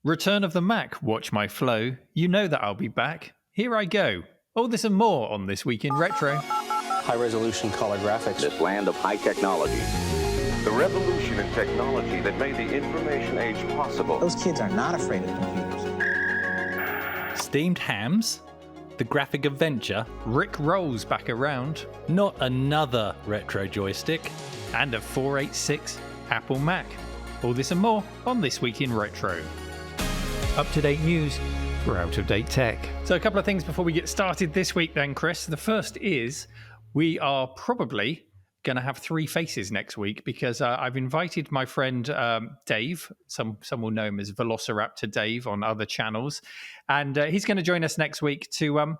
Return of the Mac, watch my flow. You know that I'll be back. Here I go. All this and more on This Week in Retro. High-resolution color graphics. This land of high technology. The revolution in technology that made the information age possible. Those kids are not afraid of computers. Steamed hams, the graphic adventure, Rick rolls back around, not another retro joystick, and a 486 Apple Mac. All this and more on This Week in Retro. Up-to-date news for out-of-date tech. So a couple of things before we get started this week then, Chris. The first is we are probably going to have three faces next week because I've invited my friend Dave. Some will know him as Velociraptor Dave on other channels. And he's going to join us next week to, I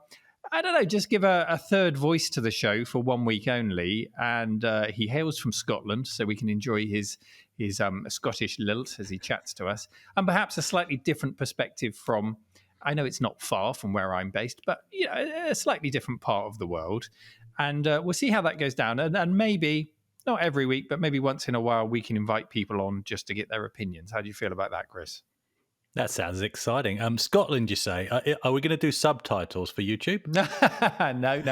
don't know, just give a third voice to the show for 1 week only. And he hails from Scotland, so we can enjoy his Scottish lilt as he chats to us. And perhaps a slightly different perspective from, I know it's not far from where I'm based, but a slightly different part of the world. And we'll see how that goes down. And maybe, not every week, but maybe once in a while, we can invite people on just to get their opinions. How do you feel about that, Chris? That sounds exciting. Scotland, you say? Are we going to do subtitles for YouTube? No.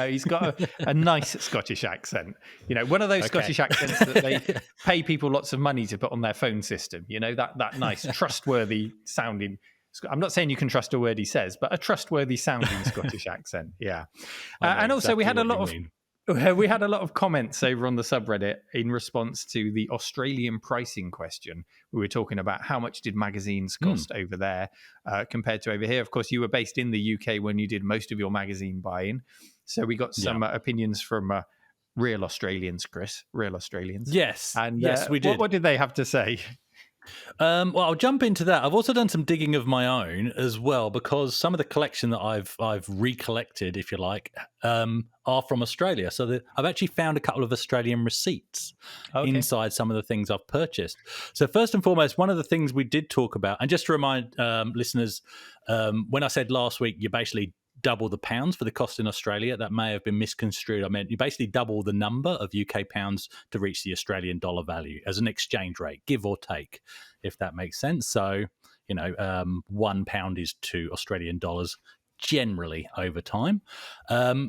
He's got a nice Scottish accent. You know, one of those Scottish accents that they pay people lots of money to put on their phone system. You know, that nice, trustworthy sounding. I'm not saying you can trust a word he says, but a trustworthy sounding Scottish accent. Yeah. And also we had a lot of comments over on the subreddit in response to the Australian pricing question. We were talking about how much did magazines cost over there compared to over here. Of course, you were based in the UK when you did most of your magazine buying. So we got some opinions from real Australians, Chris, real Australians. Yes. And yes, we did. What did they have to say? Well, I'll jump into that. I've also done some digging of my own as well, because some of the collection that I've recollected, if you like, are from Australia. So I've actually found a couple of Australian receipts inside some of the things I've purchased. So first and foremost, one of the things we did talk about, and just to remind listeners, when I said last week, you basically double the pounds for the cost in Australia. That may have been misconstrued. I mean, you basically double the number of UK pounds to reach the Australian dollar value as an exchange rate, give or take, if that makes sense. So, you know, £1 is 2 Australian dollars generally over time.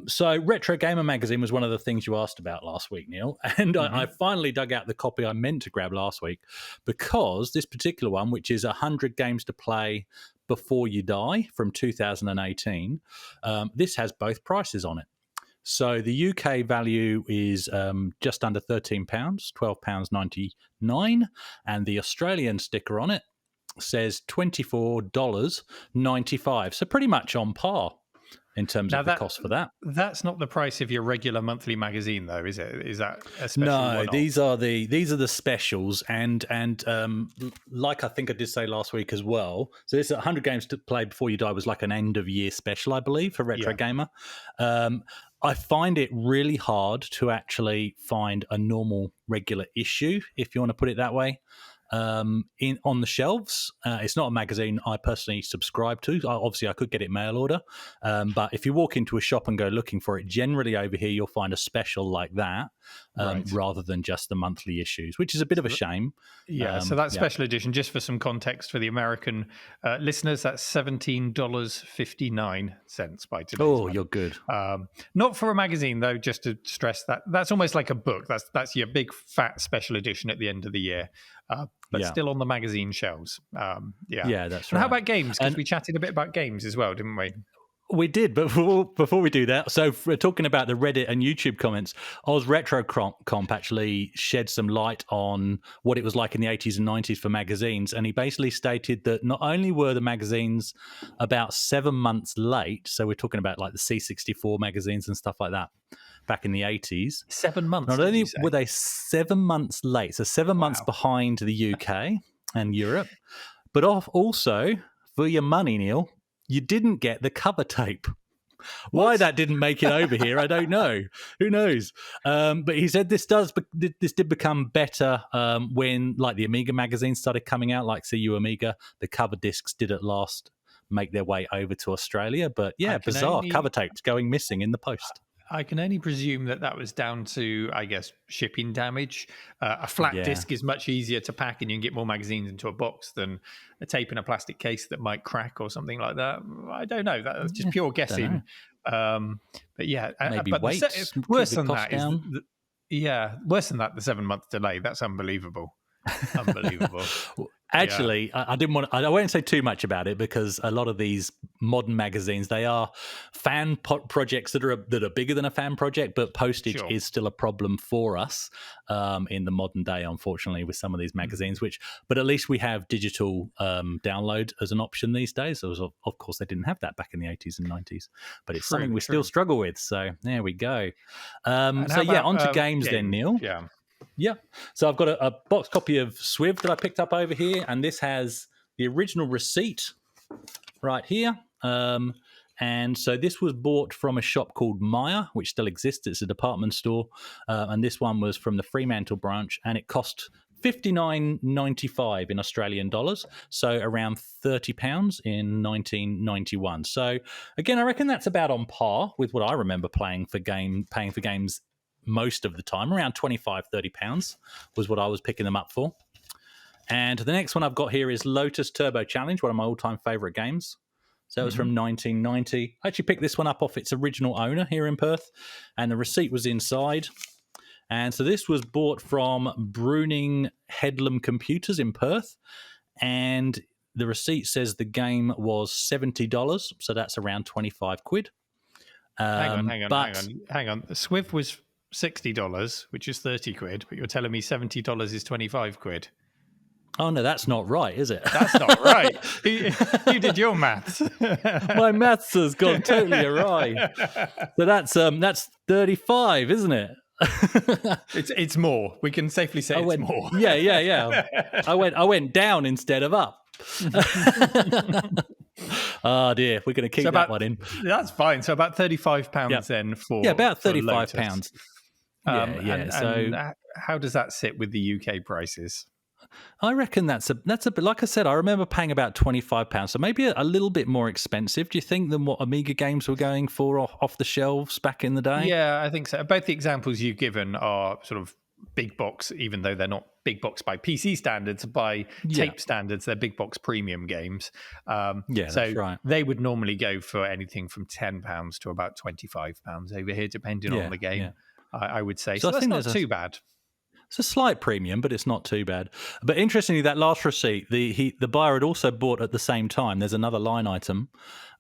So Retro Gamer Magazine was one of the things you asked about last week, Neil. And I finally dug out the copy I meant to grab last week, because this particular one, which is 100 games to play before you die from 2018, this has both prices on it. So the UK value is just under £13, £12.99, and the Australian sticker on it says $24.95. So pretty much on par in terms of the cost for that. That's not the price of your regular monthly magazine, though, is it? Is that a special one-off? No, these are the specials, and like I think I did say last week as well. So this 100 games to play before you die was like an end of year special, I believe, for Retro Gamer. I find it really hard to actually find a normal regular issue, if you want to put it that way, on the shelves. It's not a magazine I personally subscribe to. Obviously, I could get it mail order, but if you walk into a shop and go looking for it, generally over here you'll find a special like that, rather than just the monthly issues, which is a bit of a shame. Yeah, so that special edition, just for some context for the American listeners, that's $17.59 by today's money. You're good. Not for a magazine, though, just to stress that. That's almost like a book. That's your big, fat special edition at the end of the year. But still on the magazine shelves. Yeah, that's right. And how about games? Because we chatted a bit about games as well, didn't we? We did, but before we do that, so we're talking about the Reddit and YouTube comments. Oz Retro Comp actually shed some light on what it was like in the 80s and 90s for magazines, and he basically stated that not only were the magazines about 7 months late, so we're talking about like the C64 magazines and stuff like that back in the 80s. 7 months. Not only were they 7 months late, so 7 months behind the UK and Europe, but also for your money, Neil, you didn't get the cover tape. Why that didn't make it over here, I don't know. Who knows? But he said this did become better when, like, the Amiga magazines started coming out, like CU Amiga. The cover discs did at last make their way over to Australia. But yeah, bizarre cover tapes going missing in the post. I can only presume that was down to, I guess, shipping damage. A flat disc is much easier to pack, and you can get more magazines into a box than a tape in a plastic case that might crack or something like that. I don't know. That's just pure guessing. But yeah, maybe but weights. Worse than that down. worse than that. The 7-month delay. That's unbelievable. Unbelievable. Actually, I didn't want. I won't say too much about it because a lot of these modern magazines, they are fan projects that are bigger than a fan project, but postage is still a problem for us in the modern day, unfortunately, with some of these magazines. But at least we have digital download as an option these days. So of course, they didn't have that back in the 80s and 90s, but it's something we still struggle with. So there we go. On to games then, Neil. Yeah. So I've got a box copy of Swiv that I picked up over here, and this has the original receipt right here. And so this was bought from a shop called Maya, which still exists. It's a department store. And this one was from the Fremantle branch, and it cost $59.95 in Australian dollars, so around £30 in 1991. So again, I reckon that's about on par with what I remember paying for games most of the time. Around £25-30 was what I was picking them up for. And the next one I've got here is Lotus Turbo Challenge, one of my all-time favourite games. So it was from 1990. I actually picked this one up off its original owner here in Perth, and the receipt was inside. And so this was bought from Bruning Headlam Computers in Perth, and the receipt says the game was $70, so that's around 25 quid. Hang on. The Swift was $60, which is 30 quid, but you're telling me $70 is 25 quid. Oh no, that's not right, is it? That's not right. You did your maths. My maths has gone totally awry. So that's 35, isn't it? It's more. We can safely say it's more. Yeah. I went down instead of up. Oh dear, we're going to keep that one in. That's fine. So about £35 then for about £35. And how does that sit with the UK prices? I reckon that's a bit, like I said, I remember paying about £25, so maybe a little bit more expensive, do you think, than what Amiga games were going for off the shelves back in the day? Yeah, I think so. Both the examples you've given are sort of big box, even though they're not big box by PC standards, by tape standards, they're big box premium games. So that's right. They would normally go for anything from £10 to about £25 over here, depending on the game. I would say. So that's not too bad. It's a slight premium, but it's not too bad. But interestingly, that last receipt, the buyer had also bought at the same time. There's another line item,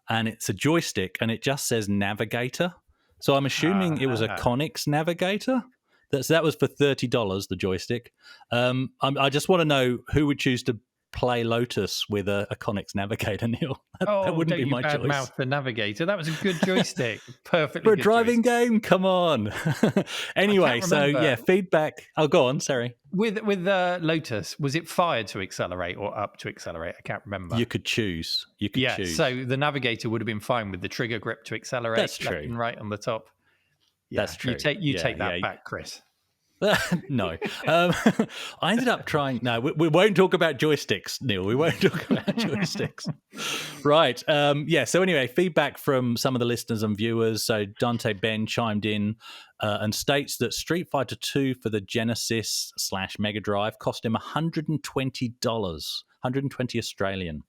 and it's a joystick, and it just says Navigator. So I'm assuming it was a Conix Navigator. That was for $30, the joystick. I just want to know who would choose to play Lotus with a Conix Navigator, Neil. That wouldn't be my choice. Mouth the Navigator. That was a good joystick. Perfectly for a good driving joystick. Game. Come on. Anyway, so feedback. Oh, go on. Sorry. With Lotus, was it fired to accelerate or up to accelerate? I can't remember. You could choose. Choose. So the Navigator would have been fine with the trigger grip to accelerate. That's true. Left and right on the top. Yeah, that's true. You take that back, Chris. No. I ended up trying. No, we won't talk about joysticks, Neil. We won't talk about joysticks. Right. So anyway, feedback from some of the listeners and viewers. So Dante Ben chimed in and states that Street Fighter 2 for the Genesis / Mega Drive cost him $120, 120 Australian.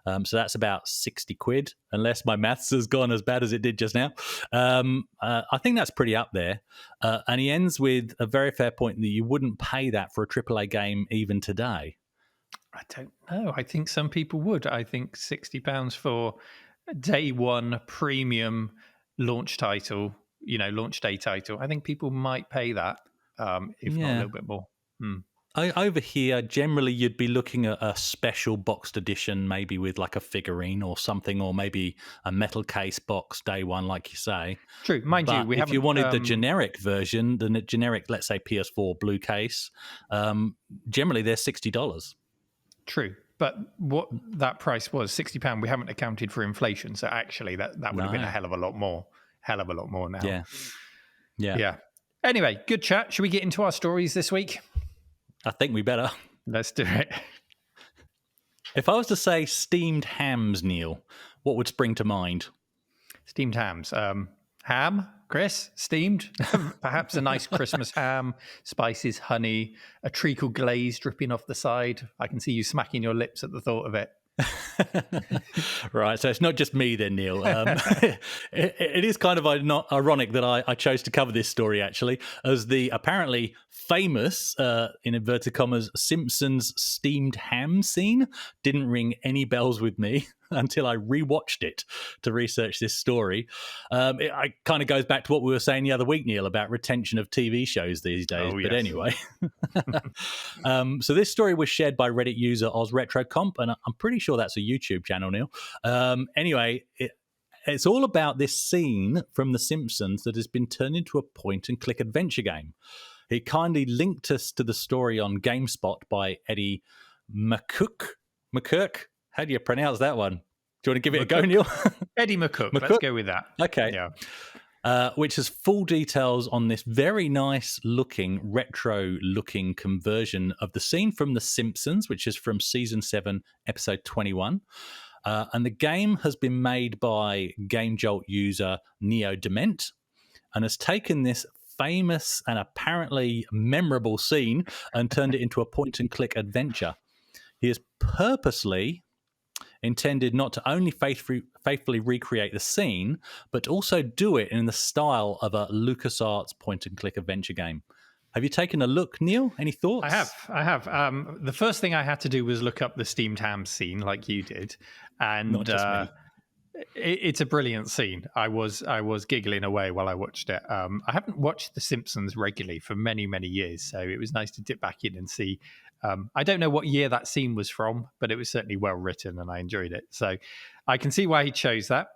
So that's about 60 quid, unless my maths has gone as bad as it did just now. I think that's pretty up there. And he ends with a very fair point that you wouldn't pay that for a AAA game even today. I don't know. I think some people would. I think £60 for a day one premium launch title, launch day title. I think people might pay that, if not a little bit more. Over here, generally, you'd be looking at a special boxed edition, maybe with like a figurine or something, or maybe a metal case box day one, like you say. True, mind you, if you wanted the generic version, the generic, let's say PS4 blue case, generally they're $60. True, but what that price was, £60, we haven't accounted for inflation, so actually that would have been a hell of a lot more now. Yeah. Anyway, good chat. Should we get into our stories this week? I think we better. Let's do it. If I was to say steamed hams, Neil, what would spring to mind? Steamed hams. Ham? Chris, steamed. Perhaps a nice Christmas ham, spices, honey, a treacle glaze dripping off the side. I can see you smacking your lips at the thought of it. Right, so it's not just me then, Neil. It is kind of not ironic that I chose to cover this story, actually, as the apparently famous, in inverted commas, Simpsons steamed ham scene didn't ring any bells with me until I rewatched it to research this story. It kind of goes back to what we were saying the other week, Neil, about retention of TV shows these days. Oh, but yes. anyway, so this story was shared by Reddit user OzRetroComp, and I'm pretty sure that's a YouTube channel, Neil. Anyway, it's all about this scene from The Simpsons that has been turned into a point-and-click adventure game. He kindly linked us to the story on GameSpot by Eddie McCook. How do you pronounce that one? Do you want to give it a go, Neil? Eddie McCook. Let's go with that. Okay. Yeah. Which has full details on this very nice looking, retro looking conversion of the scene from The Simpsons, which is from season 7, episode 21. And the game has been made by Game Jolt user Neo Dement and has taken this famous and apparently memorable scene and turned it into a point and click adventure. He has purposely intended not to only faithfully recreate the scene, but also do it in the style of a LucasArts point-and-click adventure game. Have you taken a look, Neil? Any thoughts? I have. The first thing I had to do was look up the steamed ham scene, like you did, and Not just me. It's a brilliant scene. I was giggling away while I watched it. I haven't watched The Simpsons regularly for many, many years, so it was nice to dip back in and see. I don't know what year that scene was from, but it was certainly well written and I enjoyed it. So I can see why he chose that.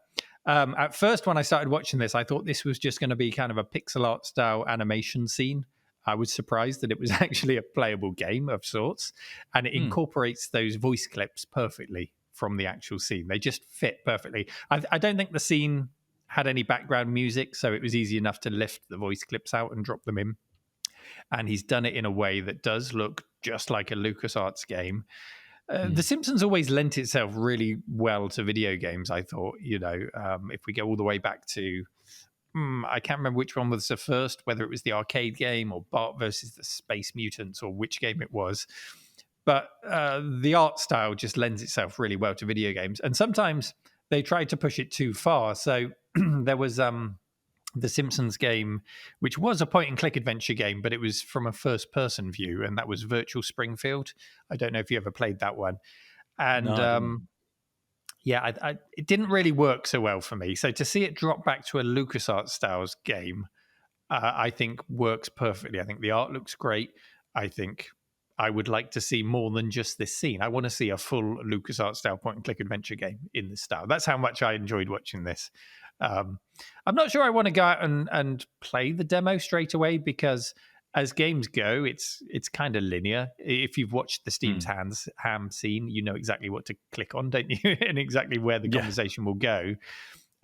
At first, when I started watching this, I thought this was just going to be kind of a pixel art style animation scene. I was surprised that it was actually a playable game of sorts, and it incorporates those voice clips perfectly from the actual scene. They just fit perfectly. I don't think the scene had any background music, so it was easy enough to lift the voice clips out and drop them in. And he's done it in a way that does look just like a LucasArts game. The Simpsons always lent itself really well to video games, I thought. If we go all the way back to, I can't remember which one was the first, whether it was the arcade game or Bart versus the Space Mutants or which game it was. But the art style just lends itself really well to video games. And sometimes they tried to push it too far. So there was the Simpsons game, which was a point-and-click adventure game, but it was from a first-person view, and that was Virtual Springfield. I don't know if you ever played that one. And No, it didn't really work so well for me. So to see it drop back to a LucasArts styles game, I think works perfectly. I think the art looks great. I think I would like to see more than just this scene. I want to see a full LucasArts style point-and-click adventure game in this style. That's how much I enjoyed watching this. I'm not sure I want to go out and play the demo straight away, because as games go, it's kind of linear. If you've watched the Steam's ham scene, you know exactly what to click on, don't you? And exactly where the conversation will go.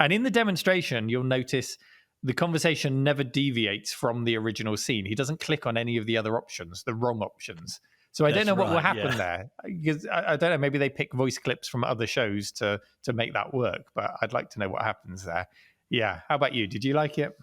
And in the demonstration, you'll notice the conversation never deviates from the original scene. He doesn't click on any of the other options, the wrong options. So I don't know what will happen there, because I don't know. Maybe they pick voice clips from other shows to make that work. But I'd like to know what happens there. Yeah. How about you? Did you like it?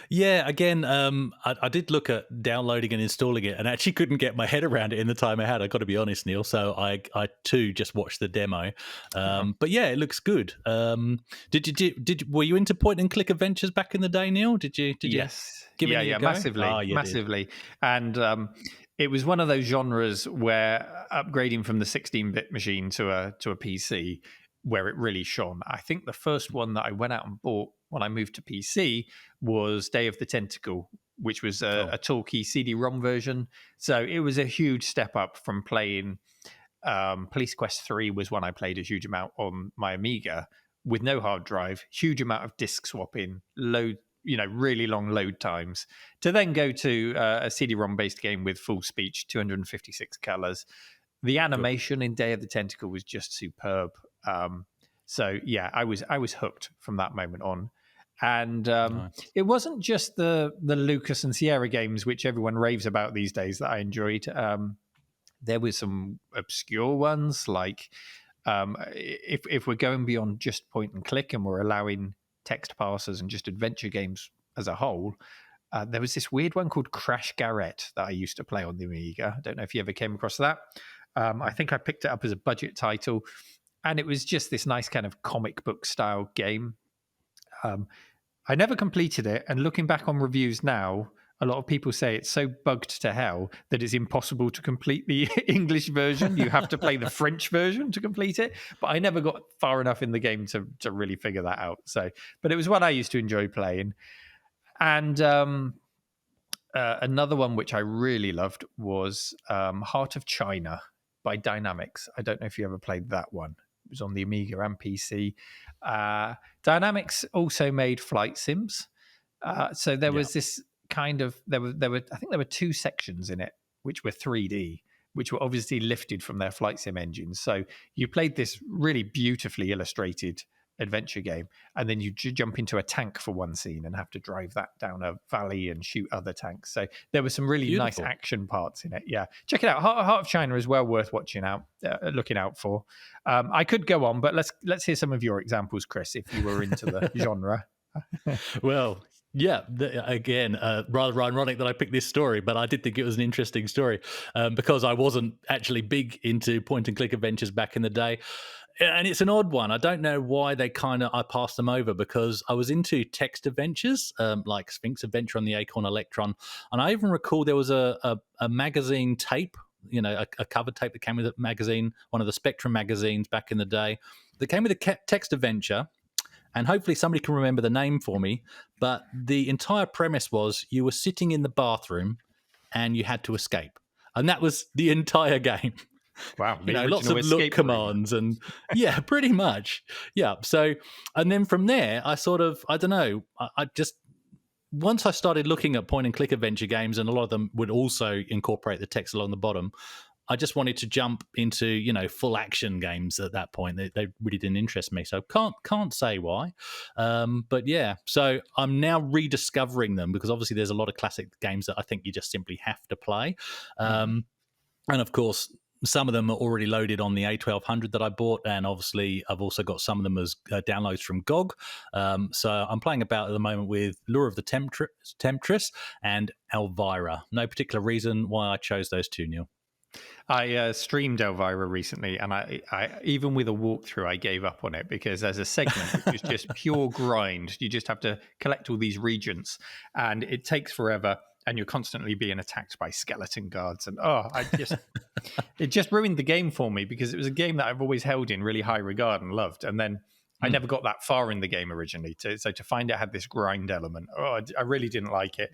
Yeah, again, I did look at downloading and installing it, and actually couldn't get my head around it in the time I had. I got to be honest, Neil. So I too just watched the demo. But yeah, it looks good. Were you into point and click adventures back in the day, Neil? Did you? Yes. Give it a go? Massively, massively. And it was one of those genres where upgrading from the 16-bit machine to a PC, where it really shone. I think the first one that I went out and bought when I moved to PC was Day of the Tentacle, which was a talkie CD-ROM version. So it was a huge step up from playing Police Quest 3 was one I played a huge amount on my Amiga with no hard drive, huge amount of disk swapping, really long load times, to then go to a CD-ROM based game with full speech, 256 colors. The animation in Day of the Tentacle was just superb. So yeah, I was hooked from that moment on. And it wasn't just the Lucas and Sierra games, which everyone raves about these days, that I enjoyed. There were some obscure ones, like if we're going beyond just point and click and we're allowing text parsers and just adventure games as a whole, there was this weird one called Crash Garrett that I used to play on the Amiga. I don't know if you ever came across that. I think I picked it up as a budget title, and it was just this nice kind of comic book style game. I never completed it, and looking back on reviews now, a lot of people say it's so bugged to hell that it's impossible to complete the English version. You have to play the French version to complete it. But I never got far enough in the game to really figure that out. So, but it was one I used to enjoy playing. And another one which I really loved was Heart of China by Dynamics. I don't know if you ever played that one. It was on the Amiga and PC. Dynamics also made flight sims. So there was this kind of there were I think there were 2 sections in it which were 3D, which were obviously lifted from their flight sim engines. So you played this really beautifully illustrated adventure game, and then you jump into a tank for one scene and have to drive that down a valley and shoot other tanks. So there were some really nice action parts in it. Yeah, check it out. Heart of China is well worth looking out for. I could go on, but let's hear some of your examples, Chris, if you were into the genre. Well, yeah, again, rather ironic that I picked this story, but I did think it was an interesting story because I wasn't actually big into point-and-click adventures back in the day. And it's an odd one. I don't know why I passed them over, because I was into text adventures, like Sphinx Adventure on the Acorn Electron. And I even recall there was a magazine tape, a cover tape that came with a magazine, one of the Spectrum magazines back in the day, that came with a text adventure. And hopefully somebody can remember the name for me. But the entire premise was you were sitting in the bathroom and you had to escape. And that was the entire game. Wow. Lots of look commands and yeah, pretty much. Yeah. So, and then from there, I don't know, I just, once I started looking at point and click adventure games, and a lot of them would also incorporate the text along the bottom, I just wanted to jump into, full action games at that point. They really didn't interest me. So can't say why. But yeah, so I'm now rediscovering them because obviously there's a lot of classic games that I think you just simply have to play. And of course, some of them are already loaded on the A1200 that I bought, and obviously I've also got some of them as downloads from GOG. So I'm playing about at the moment with Lure of the Temptress and Elvira. No particular reason why I chose those 2, Neil. I streamed Elvira recently, and I even with a walkthrough, I gave up on it because as a segment, it was just pure grind. You just have to collect all these regents, and it takes forever. And you're constantly being attacked by skeleton guards. And it just ruined the game for me because it was a game that I've always held in really high regard and loved. And then I never got that far in the game originally. So to find it had this grind element, I really didn't like it.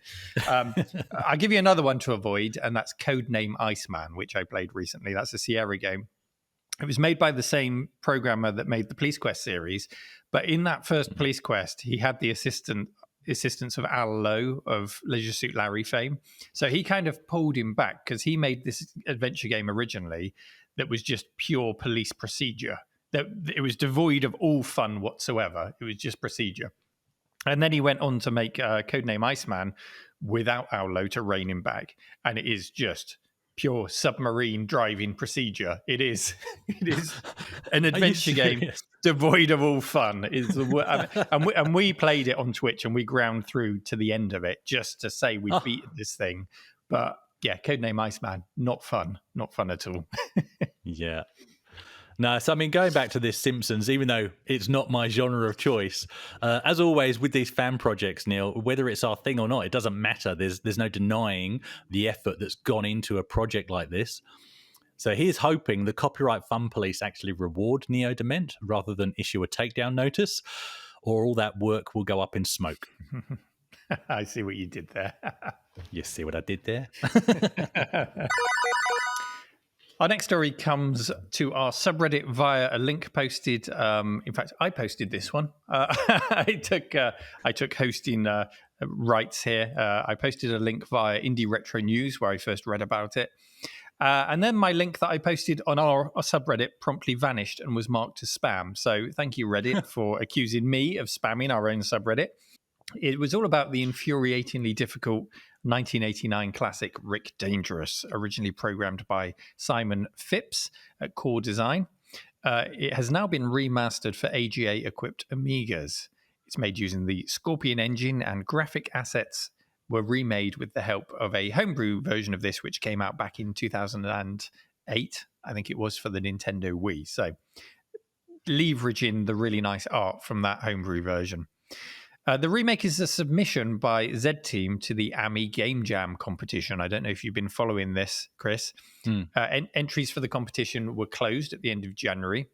I'll give you another one to avoid, and that's Codename Iceman, which I played recently. That's a Sierra game. It was made by the same programmer that made the Police Quest series. But in that first Police Quest, he had the assistance of Al Lowe of Leisure Suit Larry fame. So he kind of pulled him back because he made this adventure game originally that was just pure police procedure. That it was devoid of all fun whatsoever. It was just procedure. And then he went on to make Codename Iceman without Al Lowe to rein him back. And it is just pure submarine driving procedure. It is an adventure game devoid of all fun. And we played it on Twitch and we ground through to the end of it just to say we beat this thing. But yeah, Codename Iceman, not fun at all. Yeah. No, so I mean, going back to this Simpsons, even though it's not my genre of choice, as always with these fan projects, Neil, whether it's our thing or not, it doesn't matter. There's no denying the effort that's gone into a project like this. So here's hoping the Copyright Fun Police actually reward Neo Dement rather than issue a takedown notice, or all that work will go up in smoke. I see what you did there. You see what I did there? Our next story comes to our subreddit via a link posted. In fact, I posted this one. I took hosting rights here. I posted a link via Indie Retro News where I first read about it. And then my link that I posted on our subreddit promptly vanished and was marked as spam. So thank you, Reddit, for accusing me of spamming our own subreddit. It was all about the infuriatingly difficult 1989 classic Rick Dangerous, originally programmed by Simon Phipps at Core Design. It has now been remastered for AGA-equipped Amigas. It's made using the Scorpion engine, and graphic assets were remade with the help of a homebrew version of this, which came out back in 2008, I think it was, for the Nintendo Wii. So leveraging the really nice art from that homebrew version. The remake is a submission by Z Team to the Amiga Game Jam competition. I don't know if you've been following this, Chris. Entries for the competition were closed at the end of January.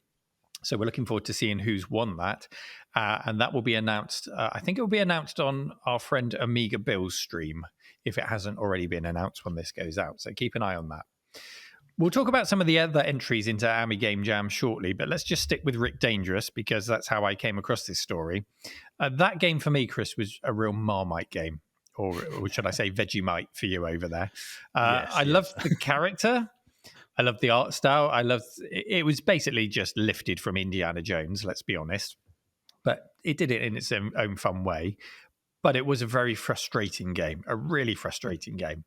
So we're looking forward to seeing who's won that. And that will be announced. I think it will be announced on our friend Amiga Bill's stream, if it hasn't already been announced when this goes out. So keep an eye on that. We'll talk about some of the other entries into Amiga Game Jam shortly, but let's just stick with Rick Dangerous, because that's how I came across this story. That game for me, Chris, was a real Marmite game, or should I say Vegemite for you over there. I loved the character. I loved the art style. It was basically just lifted from Indiana Jones, let's be honest. But it did it in its own fun way. But it was a very frustrating game, a really frustrating game.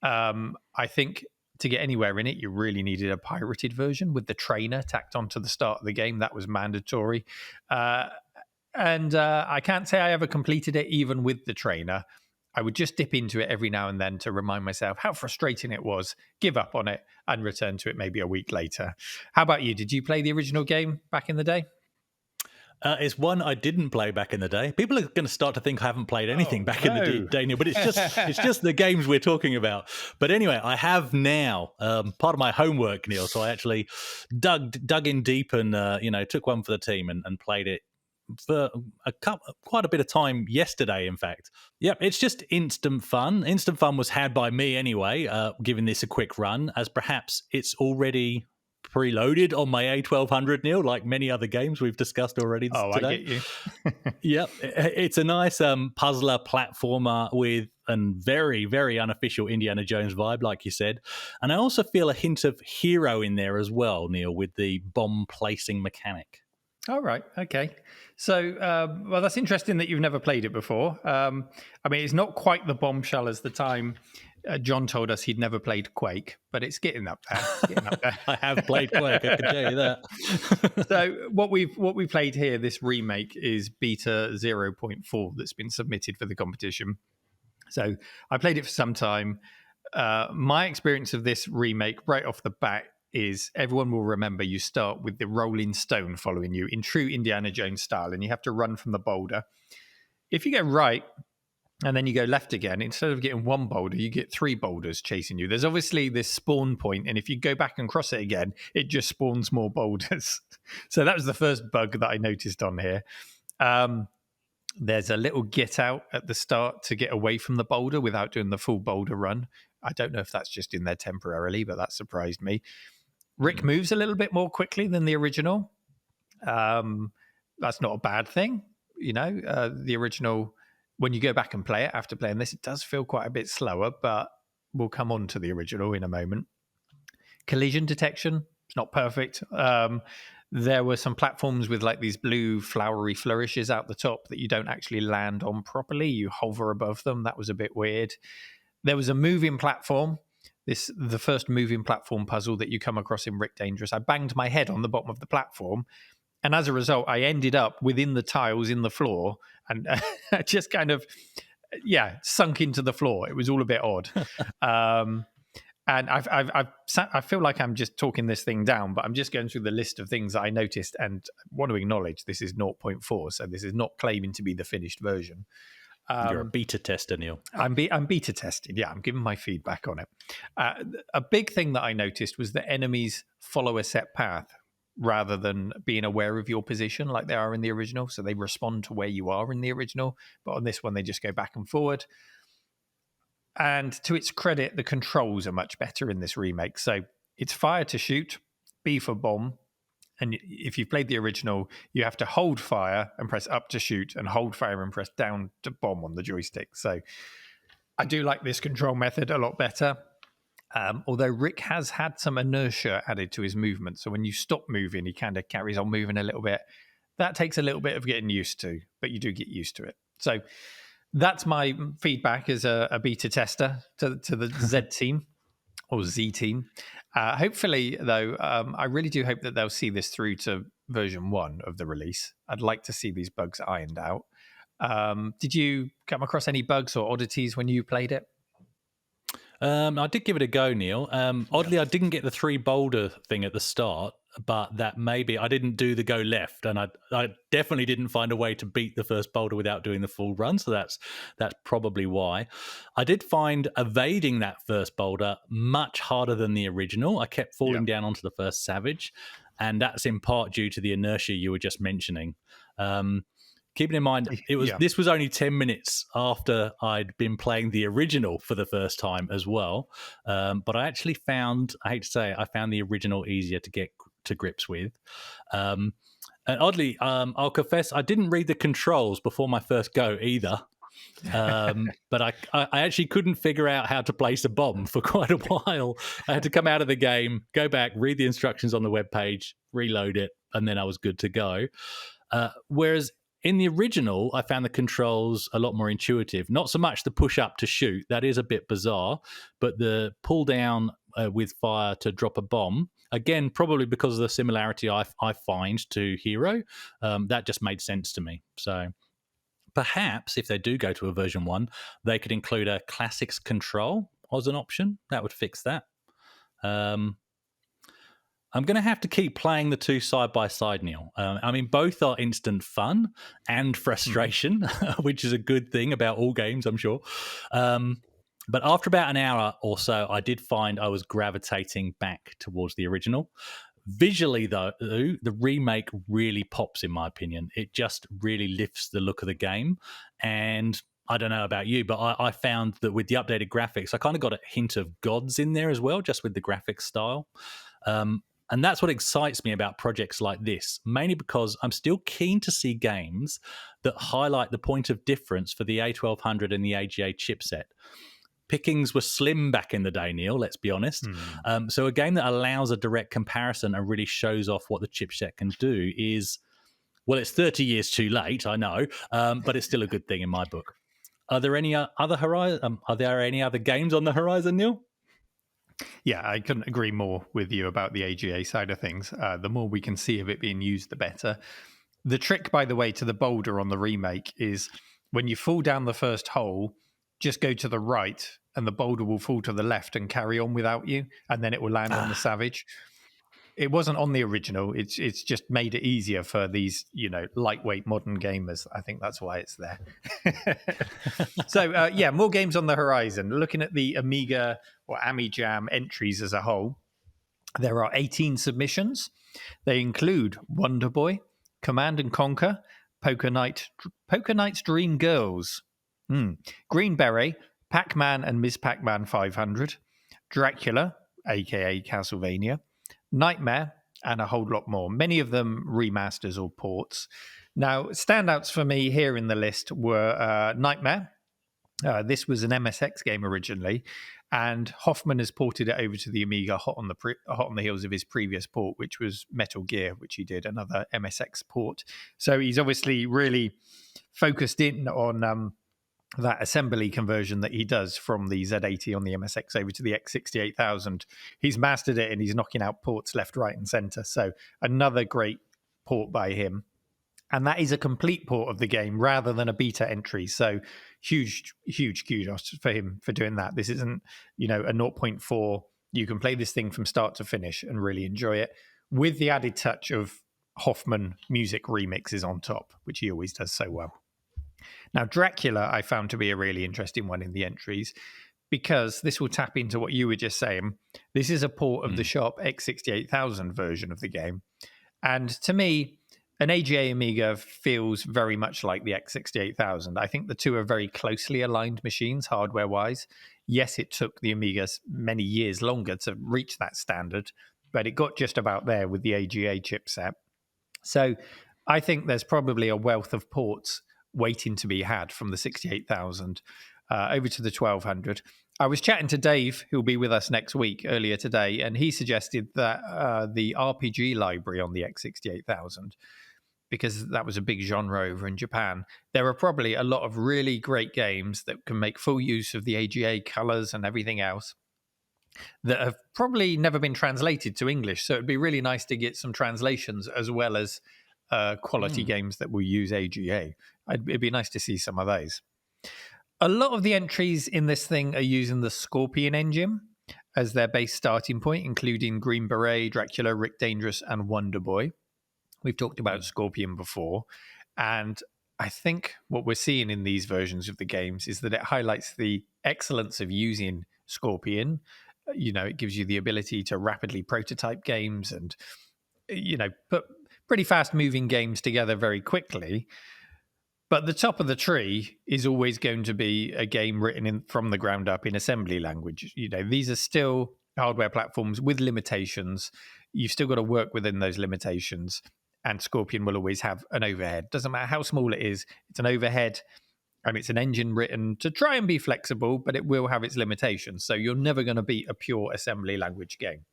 I think to get anywhere in it, you really needed a pirated version with the trainer tacked onto the start of the game. That was mandatory. And I can't say I ever completed it even with the trainer. I would just dip into it every now and then to remind myself how frustrating it was, give up on it, and return to it maybe a week later. How about you? Did you play the original game back in the day? It's one I didn't play back in the day. People are going to start to think I haven't played anything back in the day, Neil, but it's just the games we're talking about. But anyway, I have now part of my homework, Neil. So I actually dug in deep and took one for the team and played it for quite a bit of time yesterday, in fact. Yep, it's just instant fun. Instant fun was had by me anyway, giving this a quick run, as perhaps it's already preloaded on my A1200, Neil, like many other games we've discussed already today. I get you. Yep, it's a nice puzzler platformer with a very, very unofficial Indiana Jones vibe, like you said. And I also feel a hint of Hero in there as well, Neil, with the bomb placing mechanic. All right. Okay. So, well, that's interesting that you've never played it before. I mean, it's not quite the bombshell as the time John told us he'd never played Quake, but it's getting up there. I have played Quake, I can tell you that. So what we played here, this remake, is beta 0.4 that's been submitted for the competition. So I played it for some time. My experience of this remake right off the bat is everyone will remember you start with the rolling stone following you in true Indiana Jones style, and you have to run from the boulder. If you go right and then you go left again, instead of getting one boulder, you get three boulders chasing you. There's obviously this spawn point, and if you go back and cross it again, it just spawns more boulders. So that was the first bug that I noticed on here. There's a little get out at the start to get away from the boulder without doing the full boulder run. I don't know if that's just in there temporarily, but that surprised me. Rick moves a little bit more quickly than the original. That's not a bad thing. The original, when you go back and play it after playing this, it does feel quite a bit slower, but we'll come on to the original in a moment. Collision detection, it's not perfect. There were some platforms with like these blue flowery flourishes out the top that you don't actually land on properly. You hover above them. That was a bit weird. There was a moving platform. The first moving platform puzzle that you come across in Rick Dangerous. I banged my head on the bottom of the platform, and as a result, I ended up within the tiles in the floor and just kind of, sunk into the floor. It was all a bit odd. And I feel like I'm just talking this thing down, but I'm just going through the list of things that I noticed and want to acknowledge this is 0.4, so this is not claiming to be the finished version. You're a beta tester, Neil. I'm beta tested. Yeah, I'm giving my feedback on it. A big thing that I noticed was that enemies follow a set path rather than being aware of your position like they are in the original. So they respond to where you are in the original. But on this one, they just go back and forward. And to its credit, the controls are much better in this remake. So it's fire to shoot, B for bomb. And if you've played the original, you have to hold fire and press up to shoot, and hold fire and press down to bomb on the joystick. So I do like this control method a lot better. Although Rick has had some inertia added to his movement. So when you stop moving, he kind of carries on moving a little bit. That takes a little bit of getting used to, but you do get used to it. So that's my feedback as a beta tester to the Z team. Or Z team. Hopefully, though, I really do hope that they'll see this through to version 1 of the release. I'd like to see these bugs ironed out. Did you come across any bugs or oddities when you played it? I did give it a go, Neil. Oddly, I didn't get the 3 boulder thing at the start, but that maybe I didn't do the go left, and I definitely didn't find a way to beat the first boulder without doing the full run. So that's probably why. I did find evading that first boulder much harder than the original. I kept falling down onto the first savage, and that's in part due to the inertia you were just mentioning. Keeping in mind, this was only 10 minutes after I'd been playing the original for the first time as well. But I actually found, I hate to say it, I found the original easier to get to grips with. And oddly, I'll confess, I didn't read the controls before my first go either. But I actually couldn't figure out how to place a bomb for quite a while. I had to come out of the game, go back, read the instructions on the webpage, reload it, and then I was good to go. Whereas in the original, I found the controls a lot more intuitive. Not so much the push up to shoot, that is a bit bizarre, but the pull down with fire to drop a bomb, again, probably because of the similarity I find to Hero, that just made sense to me. So perhaps if they do go to a version 1, they could include a classics control as an option. That would fix that. I'm going to have to keep playing the 2 side by side, Neil. I mean, both are instant fun and frustration, which is a good thing about all games, I'm sure. But after about an hour or so, I did find I was gravitating back towards the original. Visually, though, the remake really pops, in my opinion. It just really lifts the look of the game. And I don't know about you, but I found that with the updated graphics, I kind of got a hint of Gods in there as well, just with the graphics style. And that's what excites me about projects like this, mainly because I'm still keen to see games that highlight the point of difference for the A1200 and the AGA chipset. Pickings were slim back in the day, Neil, let's be honest. So a game that allows a direct comparison and really shows off what the chipset can do is, well, it's 30 years too late, I know, but it's still a good thing in my book. Are there any other games on the horizon, Neil? Yeah, I couldn't agree more with you about the AGA side of things. The more we can see of it being used, the better. The trick, by the way, to the boulder on the remake is when you fall down the first hole, just go to the right and the boulder will fall to the left and carry on without you, and then it will land on the savage. It wasn't on the original. It's just made it easier for these, lightweight modern gamers. I think that's why it's there. So, more games on the horizon. Looking at the Amiga or Amijam entries as a whole, there are 18 submissions. They include Wonder Boy, Command and Conquer, Poker Knight's Dream Girls, Green Beret, Pac-Man and Ms. Pac-Man 500, Dracula, aka Castlevania, Nightmare, and a whole lot more. Many of them remasters or ports. Now, standouts for me here in the list were Nightmare. This was an MSX game originally, and Hoffman has ported it over to the Amiga hot on the heels of his previous port, which was Metal Gear, which he did, another MSX port. So he's obviously really focused in on that assembly conversion that he does from the Z80 on the MSX over to the X68000. He's mastered it and he's knocking out ports left, right, and center. So another great port by him. And that is a complete port of the game rather than a beta entry. So huge kudos for him for doing that. This isn't, a 0.4. You can play this thing from start to finish and really enjoy it with the added touch of Hoffman music remixes on top, which he always does so well. Now, Dracula, I found to be a really interesting one in the entries because this will tap into what you were just saying. This is a port of the sharp X68000 version of the game. And to me, an AGA Amiga feels very much like the X68000. I think the two are very closely aligned machines, hardware-wise. Yes, it took the Amigas many years longer to reach that standard, but it got just about there with the AGA chipset. So I think there's probably a wealth of ports waiting to be had from the 68,000 over to the 1200. I was chatting to Dave, who'll be with us next week, earlier today, and he suggested that the RPG library on the X68000, because that was a big genre over in Japan, there are probably a lot of really great games that can make full use of the AGA colors and everything else that have probably never been translated to English. So it'd be really nice to get some translations as well as quality games that will use AGA. It'd be nice to see some of those. A lot of the entries in this thing are using the Scorpion engine as their base starting point, including Green Beret, Dracula, Rick Dangerous, and Wonder Boy. We've talked about Scorpion before, and I think what we're seeing in these versions of the games is that it highlights the excellence of using Scorpion. It gives you the ability to rapidly prototype games and, put pretty fast moving games together very quickly. But the top of the tree is always going to be a game written from the ground up in assembly language. These are still hardware platforms with limitations. You've still got to work within those limitations. And Scorpion will always have an overhead. Doesn't matter how small it is, it's an overhead, and it's an engine written to try and be flexible, but it will have its limitations. So you're never going to beat a pure assembly language game.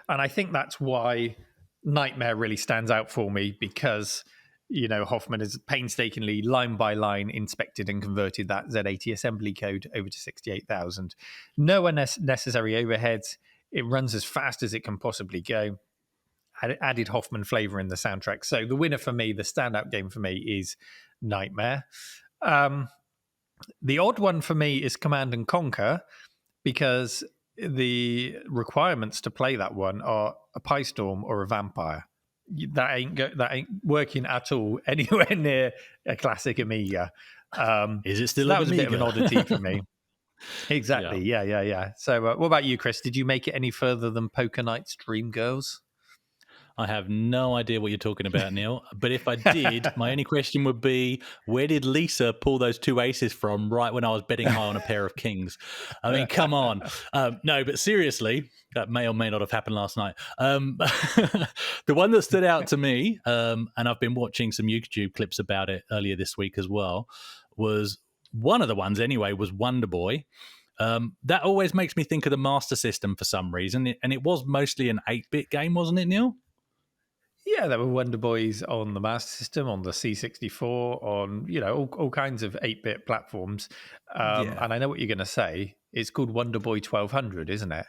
And I think that's why Nightmare really stands out for me, because Hoffman has painstakingly, line by line, inspected and converted that Z80 assembly code over to 68,000. No unnecessary overheads. It runs as fast as it can possibly go. Added Hoffman flavor in the soundtrack. So the winner for me, the standout game for me, is Nightmare. The odd one for me is Command and Conquer, because the requirements to play that one are a Pie Storm or a Vampire. That ain't working at all anywhere near a classic Amiga. Is it still that an was Amiga? A bit of an oddity for me. Exactly. Yeah. So what about you, Chris? Did you make it any further than Poker Nights Dream Girls? I have no idea what you're talking about, Neil. But if I did, my only question would be, where did Lisa pull those two aces from right when I was betting high on a pair of kings? I mean, come on. No, but seriously, that may or may not have happened last night. The one that stood out to me, and I've been watching some YouTube clips about it earlier this week as well, was one of the ones anyway, was Wonder Boy. That always makes me think of the Master System for some reason. And it was mostly an 8-bit game, wasn't it, Neil? Yeah, there were Wonder Boys on the Master System, on the C64, on all kinds of 8-bit platforms. And I know what you're going to say. It's called Wonder Boy 1200, isn't it?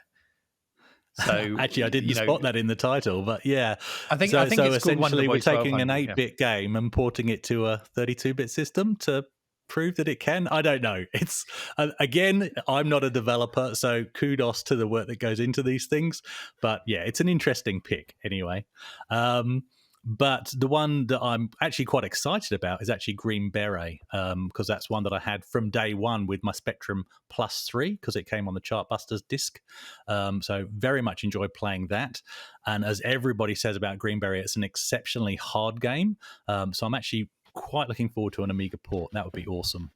So actually, I didn't spot that in the title, but yeah. I think it's called Wonder Boy we're taking an 1200, 8-bit game and porting it to a 32-bit system to prove that it can. I don't know. It's again, I'm not a developer, so kudos to the work that goes into these things. But yeah, it's an interesting pick anyway. But the one that I'm actually quite excited about is actually Green Beret, because that's one that I had from day one with my Spectrum Plus 3, because it came on the Chartbusters disc. So very much enjoyed playing that. And as everybody says about Green Beret, it's an exceptionally hard game. So I'm actually quite looking forward to an Amiga port. That would be awesome.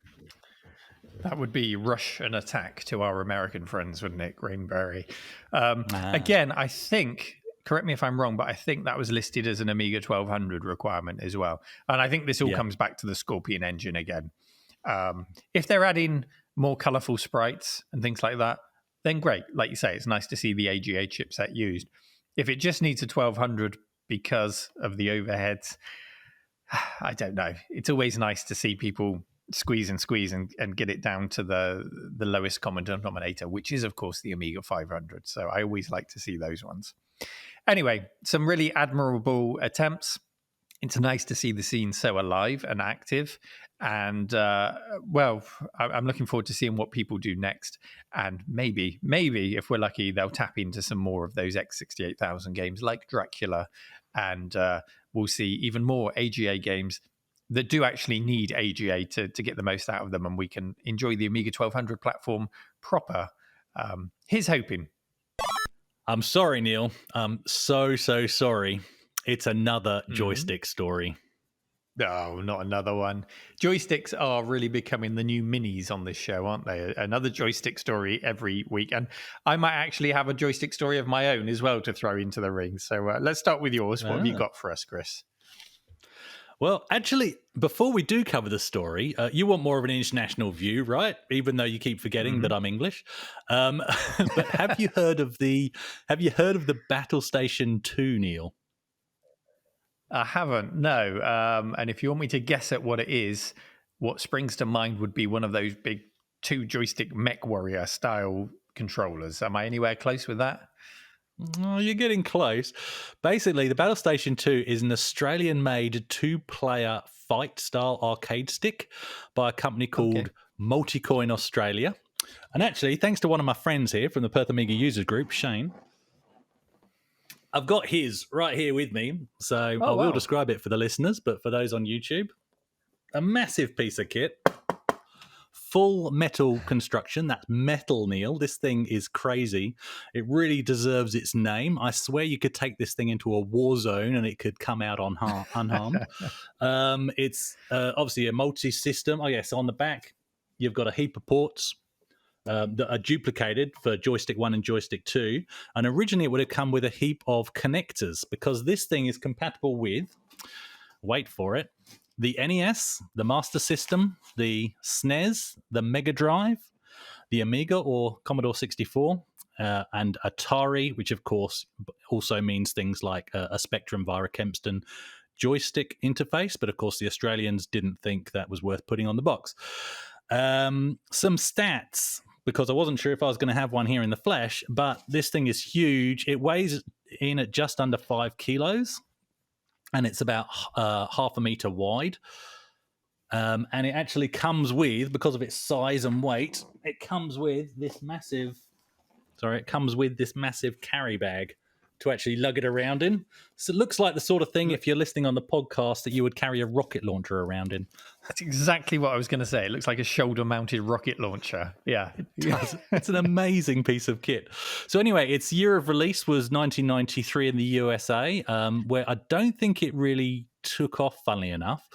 That would be rush and attack to our American friends, wouldn't it, Green Beret? Again, I think, correct me if I'm wrong, but I think that was listed as an Amiga 1200 requirement as well. And I think this all comes back to the Scorpion engine again. If they're adding more colourful sprites and things like that, then great. Like you say, it's nice to see the AGA chipset used. If it just needs a 1200 because of the overheads, I don't know. It's always nice to see people squeeze and get it down to the lowest common denominator, which is, of course, the Amiga 500. So I always like to see those ones. Anyway, some really admirable attempts. It's nice to see the scene so alive and active. And, I'm looking forward to seeing what people do next. And maybe, if we're lucky, they'll tap into some more of those X68000 games like Dracula. And we'll see even more AGA games that do actually need AGA to get the most out of them. And we can enjoy the Amiga 1200 platform proper. Here's hoping. I'm sorry, Neil. I'm so sorry. It's another joystick story. No, not another one. Joysticks are really becoming the new minis on this show, aren't they? Another joystick story every week. And I might actually have a joystick story of my own as well to throw into the ring. So let's start with yours. What have you got for us, Chris? Well, actually, before we do cover the story, you want more of an international view, right? Even though you keep forgetting that I'm English. But have you heard of the Battlestation 2, Neil? I haven't, no. And if you want me to guess at what it is, what springs to mind would be one of those big 2 joystick mech warrior style controllers. Am I anywhere close with that? Oh, you're getting close. Basically, the Battlestation 2 is an Australian-made two-player fight-style arcade stick by a company called Multicoin Australia. And actually, thanks to one of my friends here from the Perth Amiga Users Group, Shane, I've got his right here with me. So I will describe it for the listeners, but for those on YouTube, a massive piece of kit. Full metal construction. That's metal, Neil. This thing is crazy. It really deserves its name. I swear you could take this thing into a war zone and it could come out unharmed. It's obviously a multi-system. Oh, yes, on the back, you've got a heap of ports that are duplicated for Joystick 1 and Joystick 2. And originally it would have come with a heap of connectors because this thing is compatible with, wait for it, the NES, the Master System, the SNES, the Mega Drive, the Amiga or Commodore 64, and Atari, which of course also means things like a Spectrum via a Kempston joystick interface. But of course, the Australians didn't think that was worth putting on the box. Some stats, because I wasn't sure if I was going to have one here in the flesh, but this thing is huge. It weighs in at just under 5 kilos. And it's about half a meter wide. And it actually comes with, because of its size and weight, it comes with this massive carry bag to actually lug it around in. So it looks like the sort of thing, if you're listening on the podcast, that you would carry a rocket launcher around in. That's exactly what I was going to say. It looks like a shoulder-mounted rocket launcher. Yeah. It's an amazing piece of kit. So anyway, its year of release was 1993 in the USA, where I don't think it really took off, funnily enough.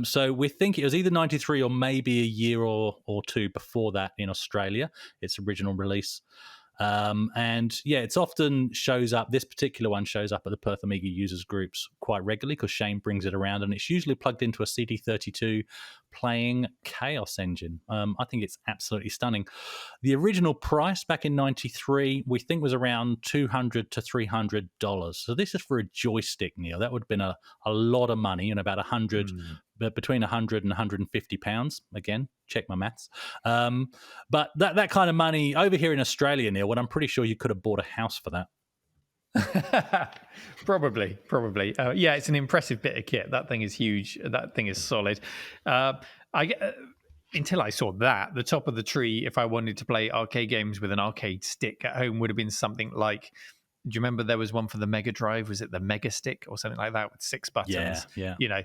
So we think it was either 93 or maybe a year or two before that in Australia, its original release. And yeah, it's often shows up. This particular one shows up at the Perth Amiga users groups quite regularly because Shane brings it around, and it's usually plugged into a CD32 playing Chaos Engine. I think it's absolutely stunning. The original price back in '93, we think, was around $200 to $300. So this is for a joystick, Neil. That would have been a lot of money, and about between 100 and 150 pounds. Again, check my maths. But that kind of money over here in Australia, Neil, what I'm pretty sure you could have bought a house for that. Probably. Yeah, it's an impressive bit of kit. That thing is huge. That thing is solid. Until I saw that, the top of the tree, if I wanted to play arcade games with an arcade stick at home, would have been something like, do you remember there was one for the Mega Drive? Was it the Mega Stick or something like that with 6 buttons? Yeah. You know,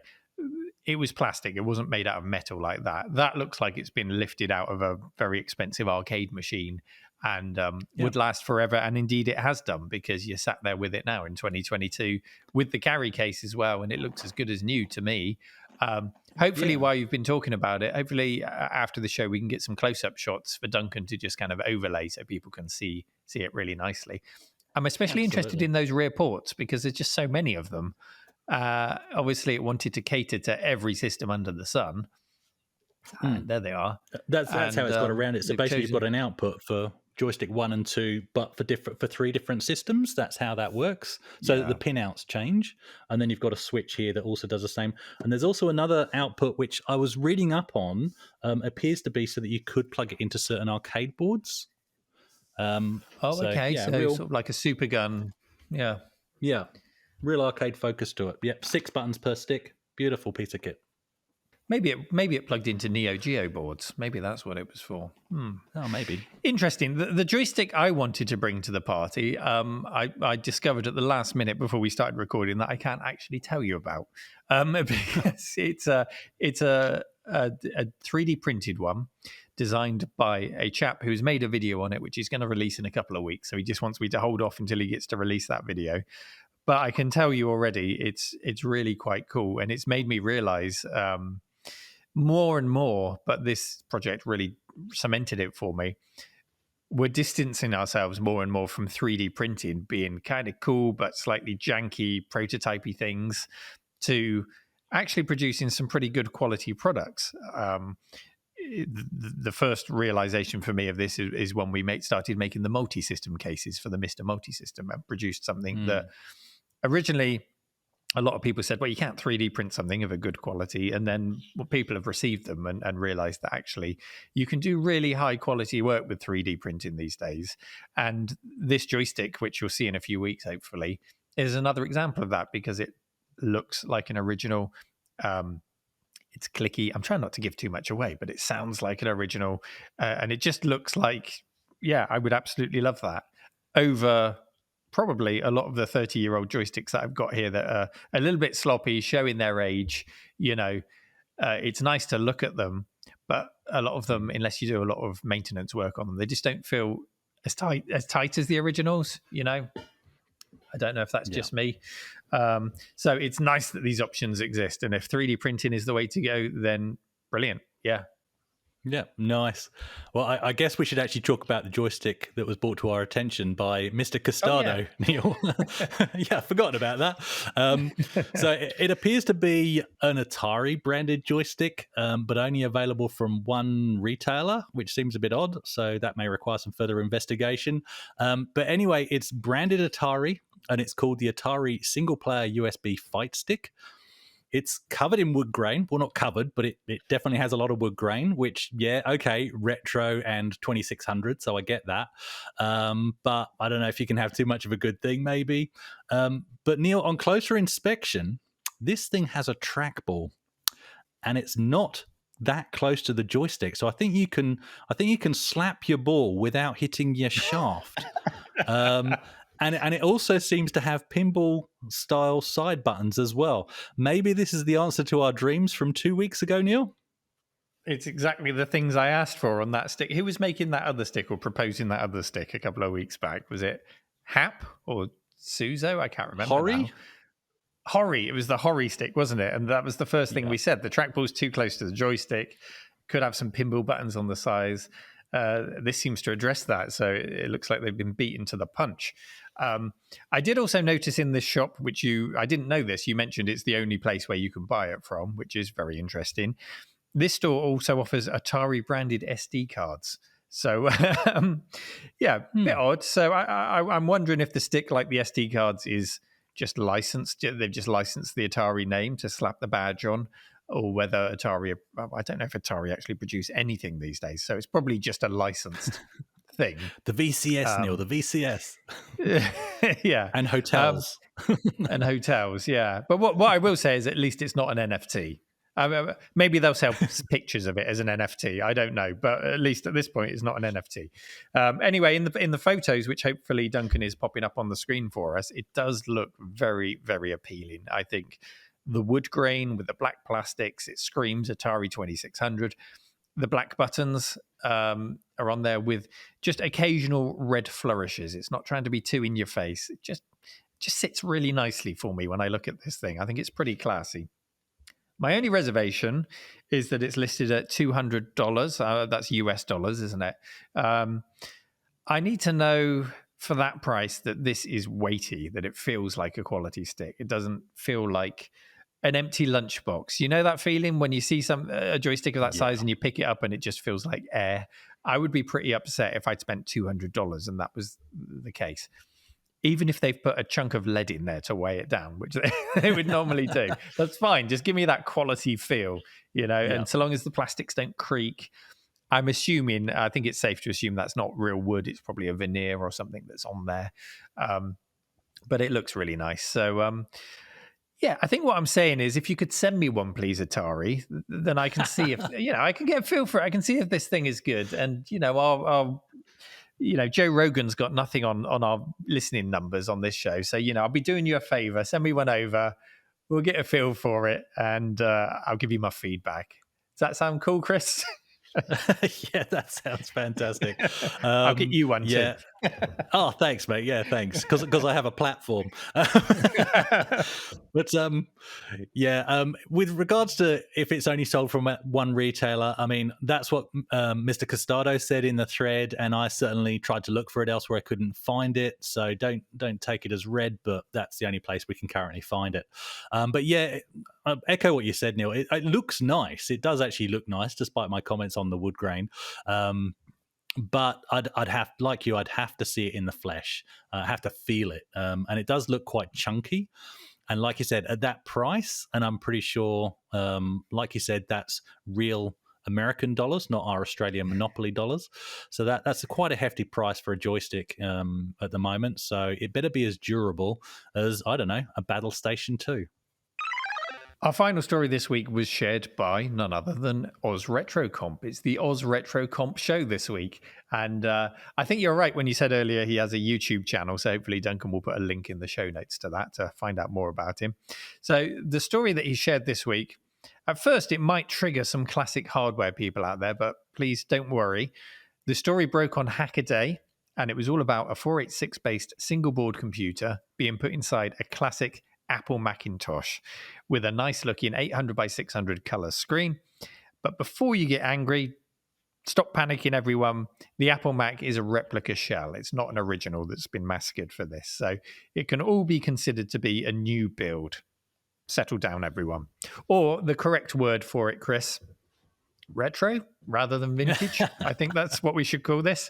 it was plastic. It wasn't made out of metal like that. That looks like it's been lifted out of a very expensive arcade machine and would last forever. And indeed it has done, because you sat there with it now in 2022 with the carry case as well. And it looks as good as new to me. Hopefully while you've been talking about it, hopefully after the show, we can get some close-up shots for Duncan to just kind of overlay so people can see it really nicely. I'm especially interested in those rear ports because there's just so many of them. Obviously it wanted to cater to every system under the sun. And there they are. That's how it's got around it. So basically you've got an output for Joystick 1 and 2, but for 3 different systems. That's how that works. So that the pinouts change, and then you've got a switch here that also does the same. And there's also another output which I was reading up on, appears to be so that you could plug it into certain arcade boards. So sort of like a super gun. Yeah, real arcade focus to it. Yep, 6 buttons per stick. Beautiful piece of kit. Maybe it plugged into Neo Geo boards. Maybe that's what it was for. Oh, maybe. Interesting. The joystick I wanted to bring to the party, I discovered at the last minute before we started recording that I can't actually tell you about. Because it's a 3D printed one designed by a chap who's made a video on it, which he's going to release in a couple of weeks. So he just wants me to hold off until he gets to release that video. But I can tell you already, it's really quite cool, and it's made me realize more and more. But this project really cemented it for me. We're distancing ourselves more and more from 3D printing being kind of cool but slightly janky, prototypey things to actually producing some pretty good quality products. The first realization for me of this is when we started making the multi-system cases for the Mr. Multi-System and produced something that originally a lot of people said, well, you can't 3D print something of a good quality. And then people have received them and realized that actually you can do really high quality work with 3D printing these days. And this joystick, which you'll see in a few weeks, hopefully, is another example of that because it looks like an original. It's clicky. I'm trying not to give too much away, but it sounds like an original. And it just looks like, yeah, I would absolutely love that over probably a lot of the 30-year-old joysticks that I've got here that are a little bit sloppy, showing their age. It's nice to look at them, but a lot of them, unless you do a lot of maintenance work on them, they just don't feel as tight as the originals. I don't know if that's just me. So it's nice that these options exist, and if 3D printing is the way to go, then brilliant. Yeah, nice. Well, I guess we should actually talk about the joystick that was brought to our attention by Mr. Costado, Neil. Yeah, I've forgotten about that. So it appears to be an Atari branded joystick, but only available from one retailer, which seems a bit odd. So that may require some further investigation. But anyway, it's branded Atari, and it's called the Atari Single Player USB Fight Stick. It's covered in wood grain. Well, not covered, but it definitely has a lot of wood grain, which, yeah, okay, retro and 2600, so I get that. But I don't know if you can have too much of a good thing, maybe. But Neil, on closer inspection, this thing has a trackball, and it's not that close to the joystick. So I think you can slap your ball without hitting your shaft. And it also seems to have pinball-style side buttons as well. Maybe this is the answer to our dreams from 2 weeks ago, Neil? It's exactly the things I asked for on that stick. Who was making that other stick or proposing that other stick a couple of weeks back? Was it Hap or Suzo? I can't remember. Hori? Hori. It was the Hori stick, wasn't it? And that was the first thing we said. The trackball's too close to the joystick. Could have some pinball buttons on the sides. This seems to address that. So it looks like they've been beaten to the punch. I did also notice in this shop, which I didn't know this, you mentioned it's the only place where you can buy it from, which is very interesting. This store also offers Atari branded SD cards. So, yeah, a bit odd. So I'm wondering if the stick, like the SD cards, is just licensed. They've just licensed the Atari name to slap the badge on, or whether Atari, I don't know if Atari actually produce anything these days. So it's probably just a licensed thing. The VCS, Neil, the VCS. Yeah. And hotels. And hotels, yeah. But what I will say is at least it's not an NFT. Maybe they'll sell pictures of it as an NFT. I don't know. But at least at this point, it's not an NFT. Anyway, in the photos, which hopefully Duncan is popping up on the screen for us, it does look very, very appealing. I think the wood grain with the black plastics, it screams Atari 2600. The black buttons are on there with just occasional red flourishes. It's not trying to be too in your face. It just sits really nicely for me when I look at this thing. I think it's pretty classy. My only reservation is that it's listed at $200. That's US dollars, isn't it? I need to know for that price that this is weighty, that it feels like a quality stick. It doesn't feel like an empty lunchbox. You know that feeling when you see a joystick of that size and you pick it up and it just feels like air? I would be pretty upset if I'd spent $200 and that was the case. Even if they've put a chunk of lead in there to weigh it down, which they would normally do. That's fine. Just give me that quality feel, and so long as the plastics don't creak. I think it's safe to assume that's not real wood. It's probably a veneer or something that's on there. But it looks really nice. So, yeah, I think what I'm saying is if you could send me one, please, Atari, then I can see if, I can get a feel for it. I can see if this thing is good. And, I'll Joe Rogan's got nothing on our listening numbers on this show. So, I'll be doing you a favor. Send me one over. We'll get a feel for it. And I'll give you my feedback. Does that sound cool, Chris? Yeah, that sounds fantastic. I'll get you one too. Oh, thanks, mate. Yeah, thanks. Because I have a platform. But with regards to if it's only sold from one retailer, I mean, that's what Mr. Costado said in the thread, and I certainly tried to look for it elsewhere. I couldn't find it, so don't take it as read, but that's the only place we can currently find it. But yeah, I echo what you said, Neil. It looks nice. It does actually look nice, despite my comments on the wood grain. But I'd have, like you, I'd have to see it in the flesh. I have to feel it, and it does look quite chunky. And like you said, at that price, and I'm pretty sure, like you said, that's real American dollars, not our Australian monopoly dollars. So that's quite a hefty price for a joystick at the moment. So it better be as durable as, I don't know, a Battlestation 2. Our final story this week was shared by none other than Oz Retro Comp. It's the Oz Retro Comp show this week. And I think you're right when you said earlier he has a YouTube channel. So hopefully Duncan will put a link in the show notes to that to find out more about him. So the story that he shared this week, at first it might trigger some classic hardware people out there, but please don't worry. The story broke on Hackaday, and it was all about a 486 based single board computer being put inside a classic Apple Macintosh with a nice looking 800 by 600 color screen. But before you get angry, stop panicking, everyone. The Apple Mac is a replica shell. It's not an original that's been massacred for this. So it can all be considered to be a new build. Settle down, everyone. Or the correct word for it, Chris, retro rather than vintage. I think that's what we should call this.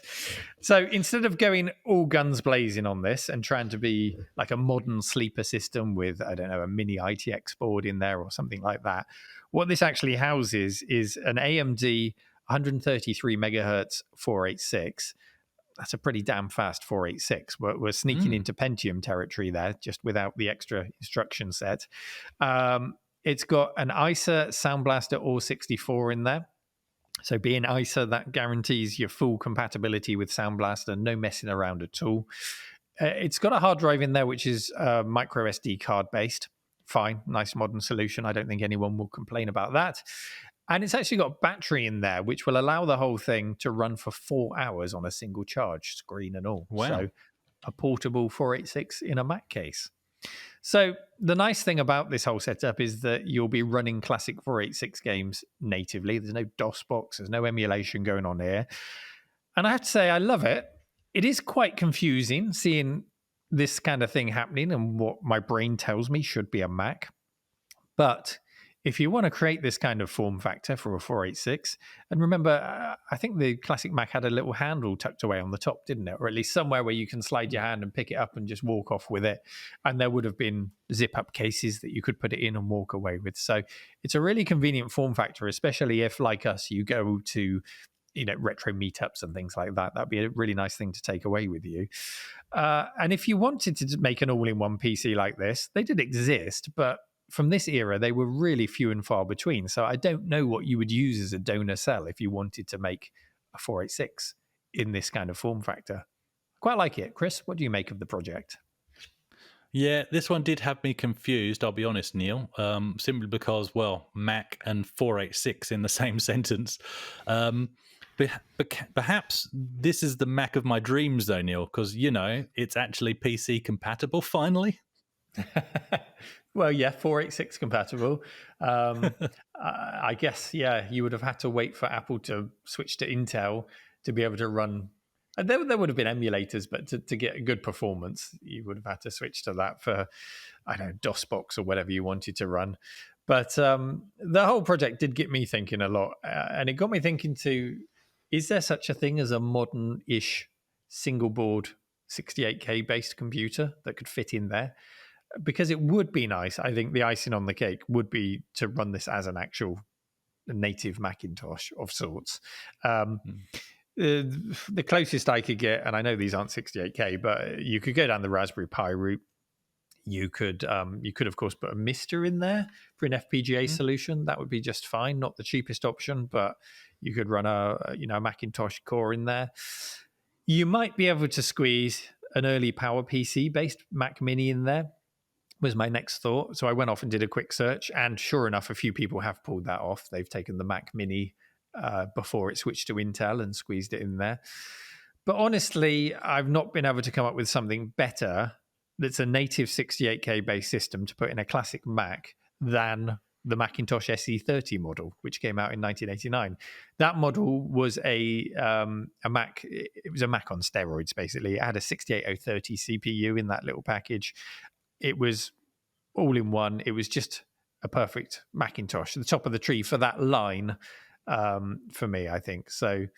So instead of going all guns blazing on this and trying to be like a modern sleeper system with, I don't know, a mini ITX board in there or something like that, what this actually houses is an AMD 133 megahertz 486. That's a pretty damn fast 486. We're sneaking into Pentium territory there, just without the extra instruction set. It's got an ISA Sound Blaster OR64 in there. So being ISA, that guarantees your full compatibility with Sound Blaster, no messing around at all. It's got a hard drive in there, which is micro SD card based. Fine, nice modern solution. I don't think anyone will complain about that. And it's actually got battery in there, which will allow the whole thing to run for 4 hours on a single charge, screen and all. Wow. So a portable 486 in a Mac case. So the nice thing about this whole setup is that you'll be running classic 486 games natively. There's no DOS box. There's no emulation going on here. And I have to say, I love it. It is quite confusing seeing this kind of thing happening and what my brain tells me should be a Mac. But if you want to create this kind of form factor for a 486, and remember, I think the classic Mac had a little handle tucked away on the top, didn't it? Or at least somewhere where you can slide your hand and pick it up and just walk off with it. And there would have been zip-up cases that you could put it in and walk away with. So it's a really convenient form factor, especially if, like us, you go to retro meetups and things like that. That'd be a really nice thing to take away with you. And if you wanted to make an all-in-one PC like this, they did exist, but from this era, they were really few and far between. So I don't know what you would use as a donor cell if you wanted to make a 486 in this kind of form factor. Quite like it. Chris, what do you make of the project? Yeah, this one did have me confused, I'll be honest, Neil, simply because, well, Mac and 486 in the same sentence. But perhaps this is the Mac of my dreams, though, Neil, because, it's actually PC compatible finally. Well, yeah, 486 compatible. I guess, yeah, you would have had to wait for Apple to switch to Intel to be able to run. There would have been emulators, but to get a good performance, you would have had to switch to that for, I don't know, DOSBox or whatever you wanted to run. But the whole project did get me thinking a lot. And it got me thinking too, is there such a thing as a modern-ish single board 68K based computer that could fit in there? Because it would be nice. I think the icing on the cake would be to run this as an actual native Macintosh of sorts. The closest I could get, and I know these aren't 68K, but you could go down the Raspberry Pi route. You could, of course, put a Mister in there for an FPGA solution. That would be just fine. Not the cheapest option, but you could run a Macintosh core in there. You might be able to squeeze an early PowerPC based Mac Mini in there. Was my next thought. So I went off and did a quick search, and sure enough, a few people have pulled that off. They've taken the Mac Mini before it switched to Intel and squeezed it in there. But honestly, I've not been able to come up with something better that's a native 68K based system to put in a classic Mac than the Macintosh SE30 model, which came out in 1989. That model was a Mac. It was a Mac on steroids, basically. It had a 68030 CPU in that little package. It was all in one. It was just a perfect Macintosh, the top of the tree for that line for me, I think. So,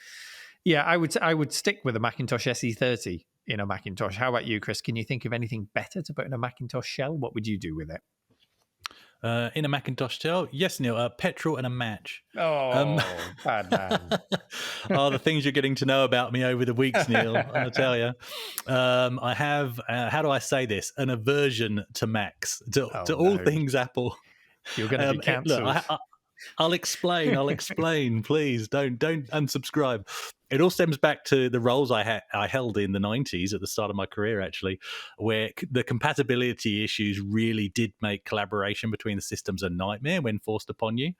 yeah, I would stick with a Macintosh SE30 in a Macintosh. How about you, Chris? Can you think of anything better to put in a Macintosh shell? What would you do with it? In a Macintosh shell? Yes, Neil, petrol and a match. Bad man. The things you're getting to know about me over the weeks, Neil, I'll tell you. I have, how do I say this, an aversion to Macs, to all things Apple. You're going to be cancelled. Look, I'll explain. Please don't unsubscribe. It all stems back to the roles I held in the 90s at the start of my career, actually, where the compatibility issues really did make collaboration between the systems a nightmare when forced upon you.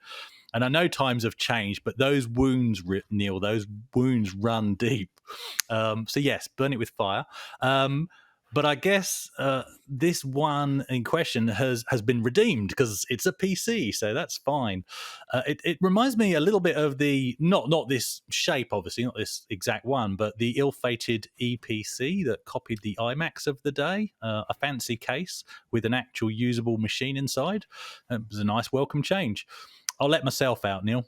And I know times have changed, but those wounds, Neil, those wounds run deep. So yes, burn it with fire. But I guess this one in question has been redeemed because it's a PC, so that's fine. It reminds me a little bit of the not this shape, obviously, not this exact one, but the ill-fated EPC that copied the iMacs of the day. A fancy case with an actual usable machine inside. It was a nice welcome change. I'll let myself out, Neil.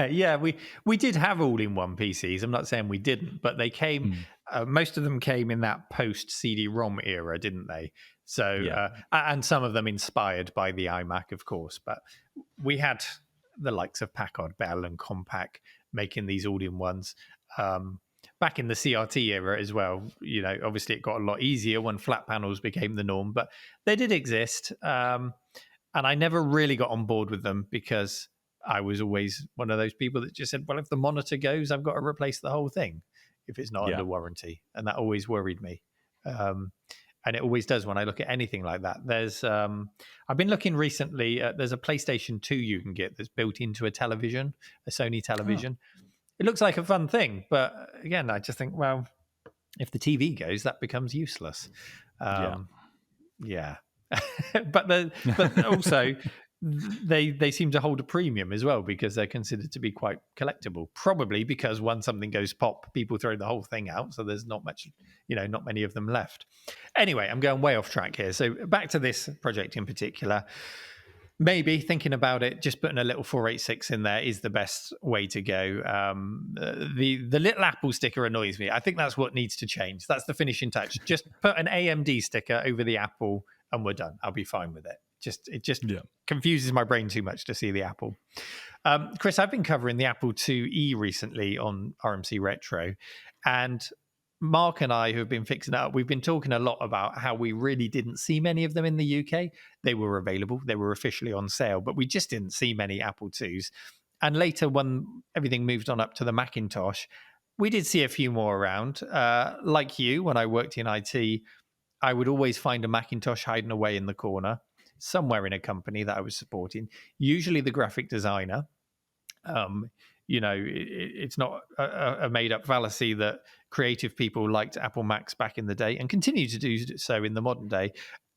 Yeah, we did have all-in-one PCs. I'm not saying we didn't, but they came. Most of them came in that post CD-ROM era, didn't they? So, and some of them inspired by the iMac, of course. But we had the likes of Packard Bell and Compaq making these all-in-ones. Back in the CRT era as well, obviously it got a lot easier when flat panels became the norm, but they did exist. And I never really got on board with them because I was always one of those people that just said, well, if the monitor goes, I've got to replace the whole thing if it's not under warranty. And that always worried me. And it always does when I look at anything like that. There's, I've been looking recently, there's a PlayStation 2 you can get that's built into a television, a Sony television. It looks like a fun thing. But again, I just think, well, if the TV goes, that becomes useless. Yeah. but also they seem to hold a premium as well because they're considered to be quite collectible, probably because once something goes pop, people throw the whole thing out, so there's not much, not many of them left. Anyway, I'm going way off track here, so back to this project in particular. Maybe thinking about it, just putting a little 486 in there is the best way to go. The little Apple sticker annoys me. I think that's what needs to change. That's the finishing touch. Just put an AMD sticker over the Apple and we're done. I'll be fine with it. It just confuses my brain too much to see the Apple. Chris, I've been covering the Apple IIe recently on RMC Retro, and Mark and I, who have been fixing it up, we've been talking a lot about how we really didn't see many of them in the UK. They were available. They were officially on sale, but we just didn't see many Apple IIs. And later, when everything moved on up to the Macintosh, we did see a few more around. Like you, when I worked in IT, I would always find a Macintosh hiding away in the corner, somewhere in a company that I was supporting, usually the graphic designer. It's not a made-up fallacy that creative people liked Apple Macs back in the day and continue to do so in the modern day.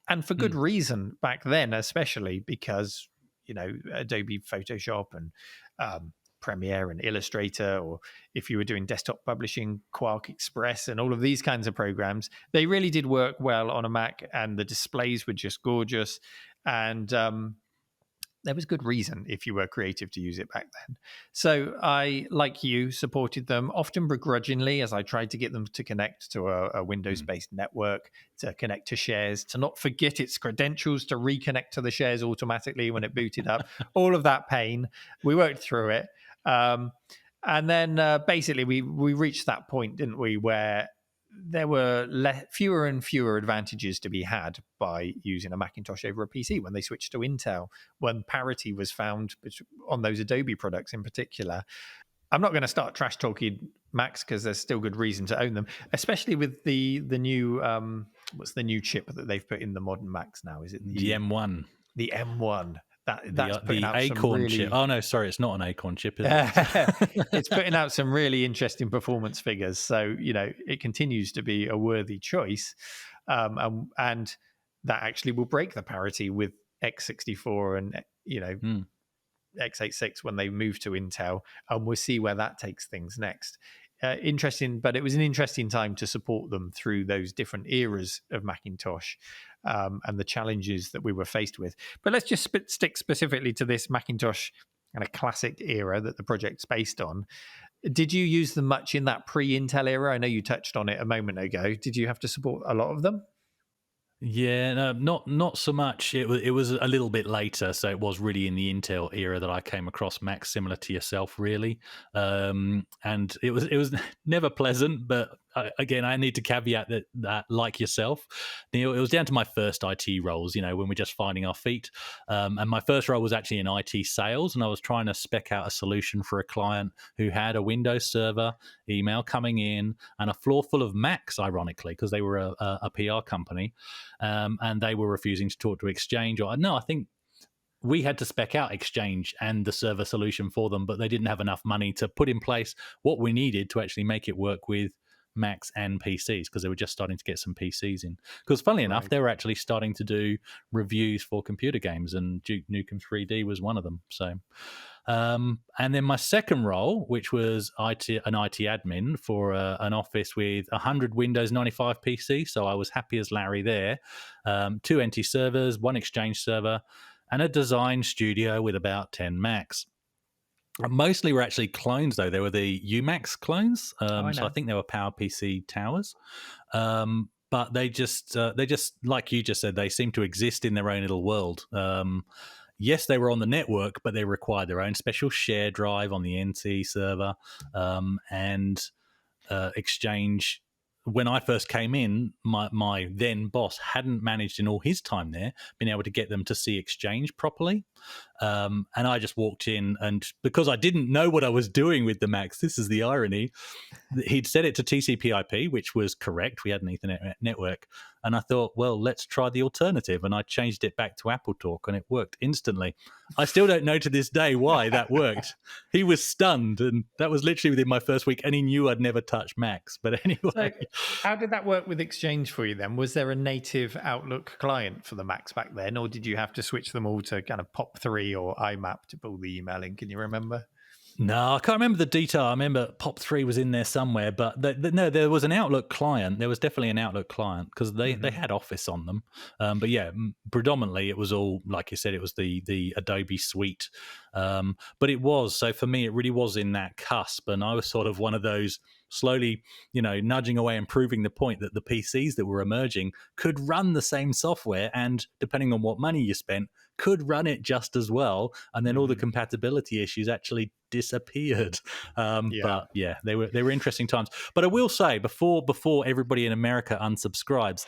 And for good reason back then, especially because, Adobe Photoshop and Premiere and Illustrator, or if you were doing desktop publishing, Quark Express and all of these kinds of programs, they really did work well on a Mac, and the displays were just gorgeous. And there was good reason if you were creative to use it back then. So I, like you, supported them, often begrudgingly, as I tried to get them to connect to a Windows-based network, to connect to shares, to not forget its credentials, to reconnect to the shares automatically when it booted up. All of that pain. We worked through it. And then basically we reached that point, didn't we, where there were fewer and fewer advantages to be had by using a Macintosh over a PC when they switched to Intel, when parity was found on those Adobe products in particular. I'm not going to start trash talking Macs because there's still good reason to own them, especially with the new what's the new chip that they've put in the modern Macs now? Is it the M1? The M1. That's the Acorn chip. Oh no, sorry, it's not an Acorn chip, is it? It's putting out some really interesting performance figures. So, it continues to be a worthy choice. And that actually will break the parity with x64 and, x86 when they move to Intel. And we'll see where that takes things next. Interesting, but it was an interesting time to support them through those different eras of Macintosh and the challenges that we were faced with. But let's just stick specifically to this Macintosh kind of classic era that the project's based on. Did you use them much in that pre-Intel era? I know you touched on it a moment ago. Did you have to support a lot of them? Yeah, no, not so much. It was a little bit later, so it was really in the Intel era that I came across Macs, similar to yourself, really. And it was never pleasant, but again, I need to caveat that like yourself, Neil, it was down to my first IT roles. When we're just finding our feet. And my first role was actually in IT sales, and I was trying to spec out a solution for a client who had a Windows Server email coming in and a floor full of Macs, ironically, because they were a PR company. And they were refusing to talk to Exchange. Or no, I think we had to spec out Exchange and the server solution for them, but they didn't have enough money to put in place what we needed to actually make it work with Macs and PCs, because they were just starting to get some PCs in. Because funnily enough, they were actually starting to do reviews for computer games, and Duke Nukem 3D was one of them. So, and then my second role, which was an IT admin for an office with 100 Windows 95 PCs. So I was happy as Larry there. 2 NT servers, 1 Exchange server, and a design studio with about 10 Macs. Mostly were actually clones, though. They were the UMax clones. So I think they were PowerPC towers. But they just, like you just said, they seem to exist in their own little world. Yes, they were on the network, but they required their own special share drive on the NT server. And Exchange, when I first came in, my then boss hadn't managed in all his time there, been able to get them to see Exchange properly. And I just walked in, and because I didn't know what I was doing with the Macs, this is the irony, he'd set it to TCP/IP, which was correct. We had an Ethernet network. And I thought, well, let's try the alternative. And I changed it back to Apple Talk, and it worked instantly. I still don't know to this day why that worked. He was stunned, and that was literally within my first week, and he knew I'd never touched Macs. But anyway. So how did that work with Exchange for you then? Was there a native Outlook client for the Macs back then, or did you have to switch them all to kind of POP3 or IMAP to pull the email in? Can you remember? No, I can't remember the detail. I remember POP3 was in there somewhere, but no, there was an Outlook client. There was definitely an Outlook client because they had Office on them. But yeah, predominantly it was all, like you said, it was the Adobe suite. But it was, so for me, it really was in that cusp. And I was sort of one of those slowly, nudging away and proving the point that the PCs that were emerging could run the same software, and depending on what money you spent, could run it just as well. And then all the compatibility issues actually disappeared. But yeah, they were interesting times. But I will say, before everybody in America unsubscribes,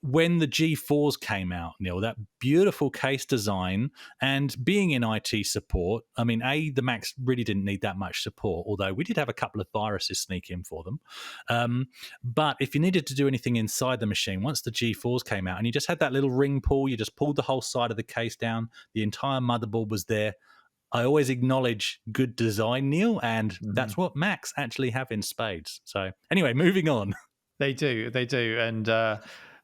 when the G4s came out, Neil, that beautiful case design, and being in IT support, I mean, the Macs really didn't need that much support, although we did have a couple of viruses sneak in for them. But if you needed to do anything inside the machine, once the G4s came out and you just had that little ring pull, you just pulled the whole side of the case down, the entire motherboard was there. I always acknowledge good design, Neil, and that's what Macs actually have in spades. So anyway, moving on. They do. And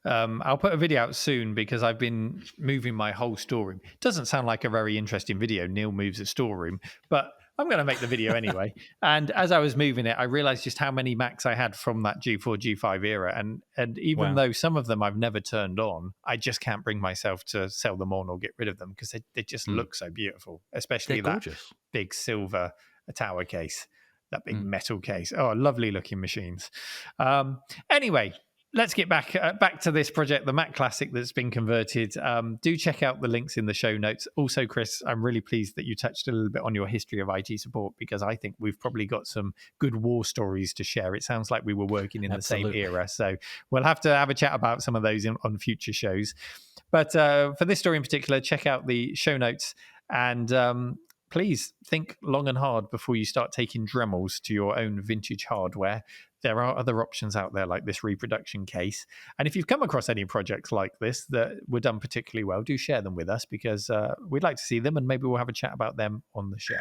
I'll put a video out soon because I've been moving my whole storeroom. It doesn't sound like a very interesting video. Neil moves a storeroom, but I'm going to make the video anyway. And as I was moving it, I realized just how many Macs I had from that G4, G5 era. And even though some of them I've never turned on, I just can't bring myself to sell them on or get rid of them because they just look so beautiful, especially that big silver tower case, that big metal case. Oh, lovely looking machines. Anyway, let's get back to this project, the Mac Classic that's been converted. Do check out the links in the show notes. Also, Chris, I'm really pleased that you touched a little bit on your history of IT support, because I think we've probably got some good war stories to share. It sounds like we were working in the same era. So we'll have to have a chat about some of those on future shows. But for this story in particular, check out the show notes, and please think long and hard before you start taking Dremels to your own vintage hardware. There are other options out there like this reproduction case. And if you've come across any projects like this that were done particularly well, do share them with us, because we'd like to see them, and maybe we'll have a chat about them on the show.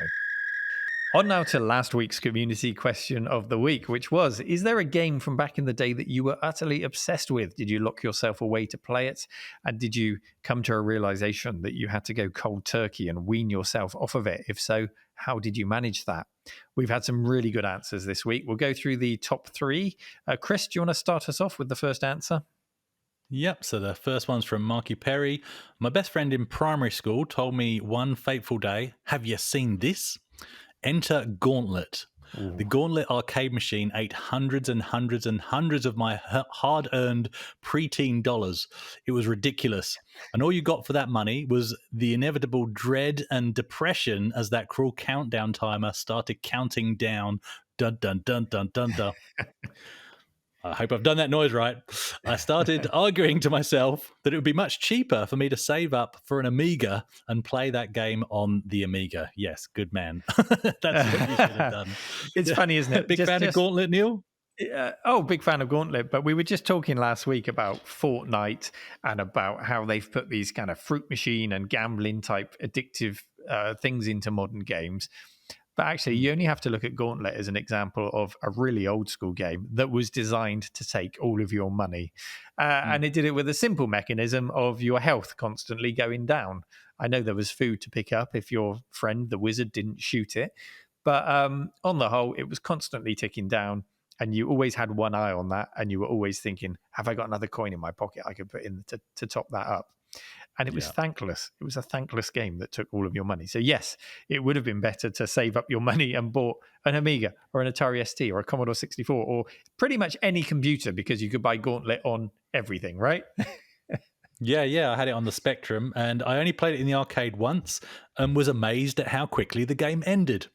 On now to last week's community question of the week, which was, is there a game from back in the day that you were utterly obsessed with? Did you lock yourself away to play it? And did you come to a realization that you had to go cold turkey and wean yourself off of it? If so, how did you manage that? We've had some really good answers this week. We'll go through the top three. Chris, do you want to start us off with the first answer? Yep, so the first one's from Marky Perry. My best friend in primary school told me one fateful day, have you seen this? Enter Gauntlet. The Gauntlet arcade machine ate hundreds and hundreds and hundreds of my hard-earned preteen dollars. It was ridiculous. And all you got for that money was the inevitable dread and depression as that cruel countdown timer started counting down. Dun, dun, dun, dun, dun, dun. I hope I've done that noise right. I started arguing to myself that it would be much cheaper for me to save up for an Amiga and play that game on the Amiga. Yes, good man. That's what you should have done. It's funny, isn't it? Big fan of Gauntlet, Neil? Big fan of Gauntlet. But we were just talking last week about Fortnite and about how they've put these kind of fruit machine and gambling type addictive things into modern games. But actually, you only have to look at Gauntlet as an example of a really old school game that was designed to take all of your money. And it did it with a simple mechanism of your health constantly going down. I know there was food to pick up if your friend, the wizard, didn't shoot it. But on the whole, it was constantly ticking down. And you always had one eye on that. And you were always thinking, have I got another coin in my pocket I could put in to top that up? And it was thankless. It was a thankless game that took all of your money. So yes, it would have been better to save up your money and bought an Amiga or an Atari ST or a Commodore 64 or pretty much any computer, because you could buy Gauntlet on everything, right? Yeah. I had it on the Spectrum, and I only played it in the arcade once and was amazed at how quickly the game ended.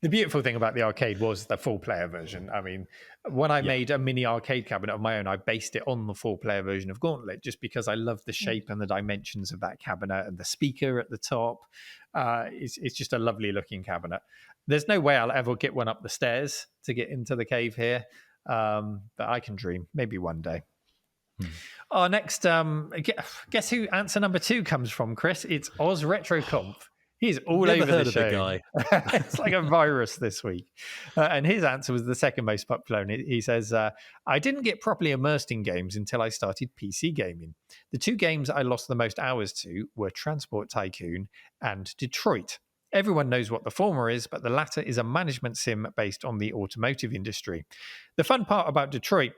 The beautiful thing about the arcade was the full-player version. I mean, when I made a mini arcade cabinet of my own, I based it on the full-player version of Gauntlet just because I love the shape and the dimensions of that cabinet and the speaker at the top. It's just a lovely-looking cabinet. There's no way I'll ever get one up the stairs to get into the cave here, but I can dream. Maybe one day. Next, guess who answer number 2 comes from, Chris? It's Oz RetroConf. He's all Never over heard the of show. the guy. It's like a virus this week. And his answer was the second most popular. And he says, I didn't get properly immersed in games until I started PC gaming. The 2 games I lost the most hours to were Transport Tycoon and Detroit. Everyone knows what the former is, but the latter is a management sim based on the automotive industry. The fun part about Detroit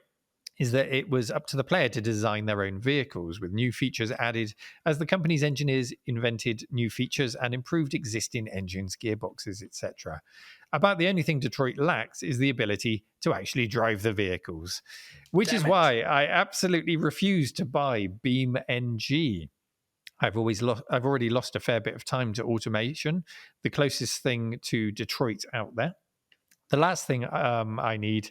is that it was up to the player to design their own vehicles, with new features added as the company's engineers invented new features and improved existing engines, gearboxes, etc. About the only thing Detroit lacks is the ability to actually drive the vehicles, which is why I absolutely refuse to buy Beam NG. I've already lost a fair bit of time to automation, the closest thing to Detroit out there. The last thing I need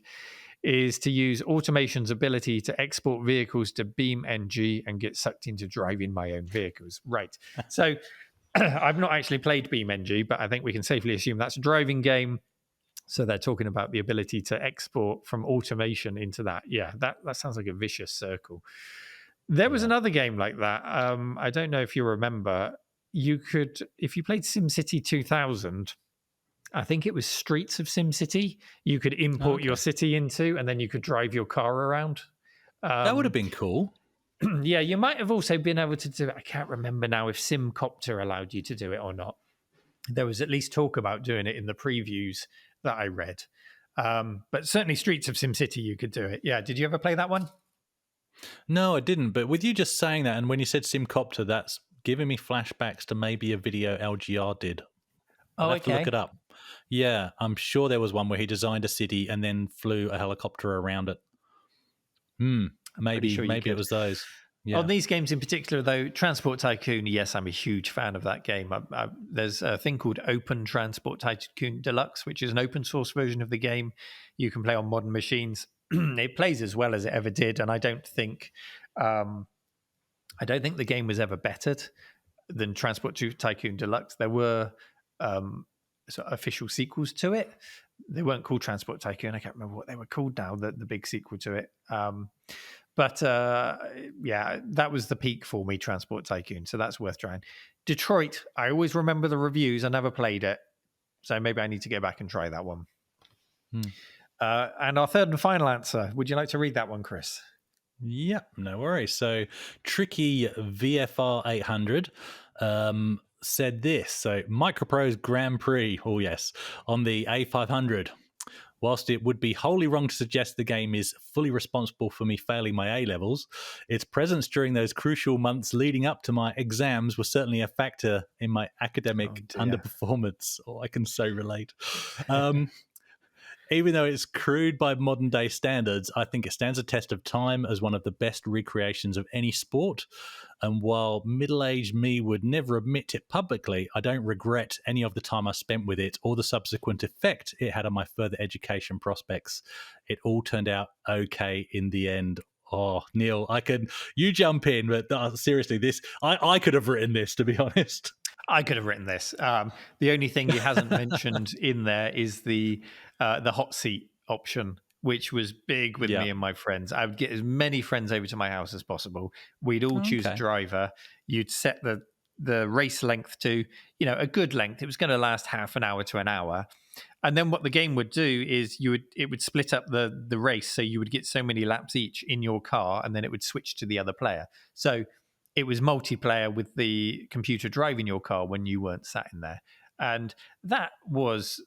is to use automation's ability to export vehicles to Beam NG and get sucked into driving my own vehicles. Right. So I've not actually played Beam NG, but I think we can safely assume that's a driving game. So they're talking about the ability to export from automation into that. Yeah, that sounds like a vicious circle. There was another game like that. I don't know if you remember. You could, if you played SimCity 2000, I think it was Streets of SimCity, you could import your city into, and then you could drive your car around. That would have been cool. Yeah, you might have also been able to do it. I can't remember now if Simcopter allowed you to do it or not. There was at least talk about doing it in the previews that I read. But certainly Streets of SimCity, you could do it. Yeah, did you ever play that one? No, I didn't. But with you just saying that, and when you said Simcopter, that's giving me flashbacks to maybe a video LGR did. I'll have to look it up. Yeah, I'm sure there was one where he designed a city and then flew a helicopter around it. Maybe it was those. Yeah. On these games in particular, though, Transport Tycoon, yes, I'm a huge fan of that game. There's a thing called Open Transport Tycoon Deluxe, which is an open source version of the game you can play on modern machines. It plays as well as it ever did, and I don't think the game was ever bettered than Transport Tycoon Deluxe. There were sort of official sequels to it. They weren't called Transport Tycoon. I can't remember what they were called now, the big sequel to it. But that was the peak for me, Transport Tycoon. So that's worth trying. Detroit, I always remember the reviews. I never played it. So maybe I need to go back and try that one. And our third and final answer. Would you like to read that one, Chris? Yep, no worries. So Tricky VFR 800 said this. So Microprose Grand Prix, oh yes, on the A500. whilst it would be wholly wrong to suggest the game is fully responsible for me failing my A-levels, its presence during those crucial months leading up to my exams was certainly a factor in my academic underperformance. Oh, I can so relate. Even though it's crude by modern day standards, I think it stands a test of time as one of the best recreations of any sport. And while middle-aged me would never admit it publicly, I don't regret any of the time I spent with it or the subsequent effect it had on my further education prospects. It all turned out okay in the end. Oh, Neil, you jump in, but seriously, I could have written this, to be honest. I could have written this. The only thing he hasn't mentioned in there is the hot seat option, which was big with me and my friends. I would get as many friends over to my house as possible. We'd all choose a driver. You'd set the race length to, a good length. It was going to last half an hour to an hour. And then what the game would do is it would split up the race. So you would get so many laps each in your car, and then it would switch to the other player. So it was multiplayer with the computer driving your car when you weren't sat in there. And that was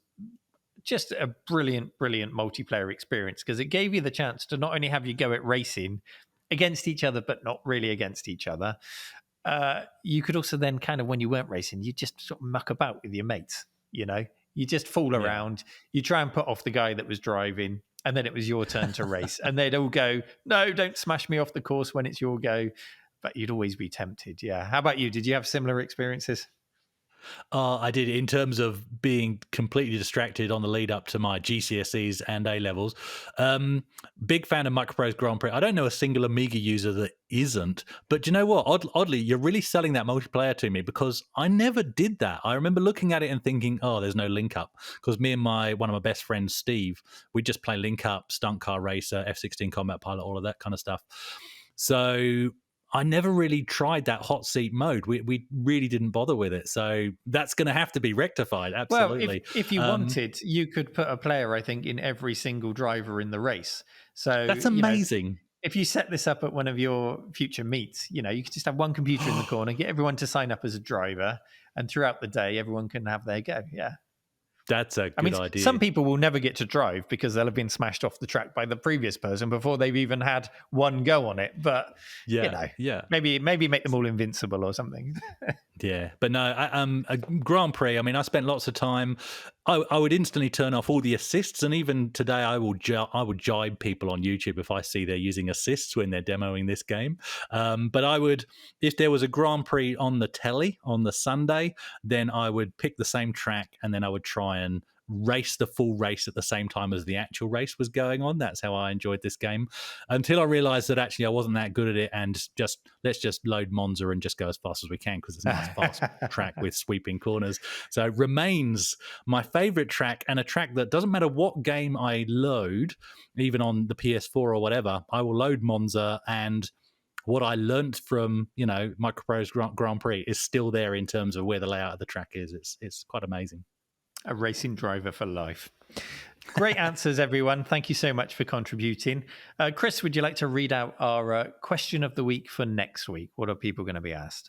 just a brilliant, brilliant multiplayer experience, because it gave you the chance to not only have you go at racing against each other, but not really against each other. You could also then kind of, when you weren't racing, you just sort of muck about with your mates, You just fool around. You try and put off the guy that was driving, and then it was your turn to race. And they'd all go, no, don't smash me off the course when it's your go. But you'd always be tempted, yeah. How about you? Did you have similar experiences? I did, in terms of being completely distracted on the lead up to my GCSEs and A-levels. Big fan of Microprose Grand Prix. I don't know a single Amiga user that isn't. But do you know what? Oddly, you're really selling that multiplayer to me, because I never did that. I remember looking at it and thinking, oh, there's no link up. Because me and one of my best friends, Steve, we just play link up, stunt car racer, F-16 combat pilot, all of that kind of stuff. So I never really tried that hot seat mode. We really didn't bother with it. So that's going to have to be rectified. Absolutely. Well, if you wanted, you could put a player, I think, in every single driver in the race. So that's amazing. If you set this up at one of your future meets, you could just have one computer in the corner, get everyone to sign up as a driver, and throughout the day, everyone can have their go. Yeah. That's a good idea. Some people will never get to drive because they'll have been smashed off the track by the previous person before they've even had one go on it. But maybe make them all invincible or something. Yeah, but no, a Grand Prix. I mean, I spent lots of time. I would instantly turn off all the assists, and even today, I would jibe people on YouTube if I see they're using assists when they're demoing this game. But I would, if there was a Grand Prix on the telly on the Sunday, then I would pick the same track, and then I would try and race the full race at the same time as the actual race was going on. That's how I enjoyed this game, until I realized that actually I wasn't that good at it, and let's just load Monza and just go as fast as we can, because it's a nice fast track with sweeping corners. So it remains my favorite track, and a track that doesn't matter what game I load, even on the PS4 or whatever, I will load Monza, and what I learnt from Microprose Grand Prix is still there in terms of where the layout of the track is. It's quite amazing. A racing driver for life. Great answers, everyone. Thank you so much for contributing. Chris, would you like to read out our question of the week for next week? What are people going to be asked?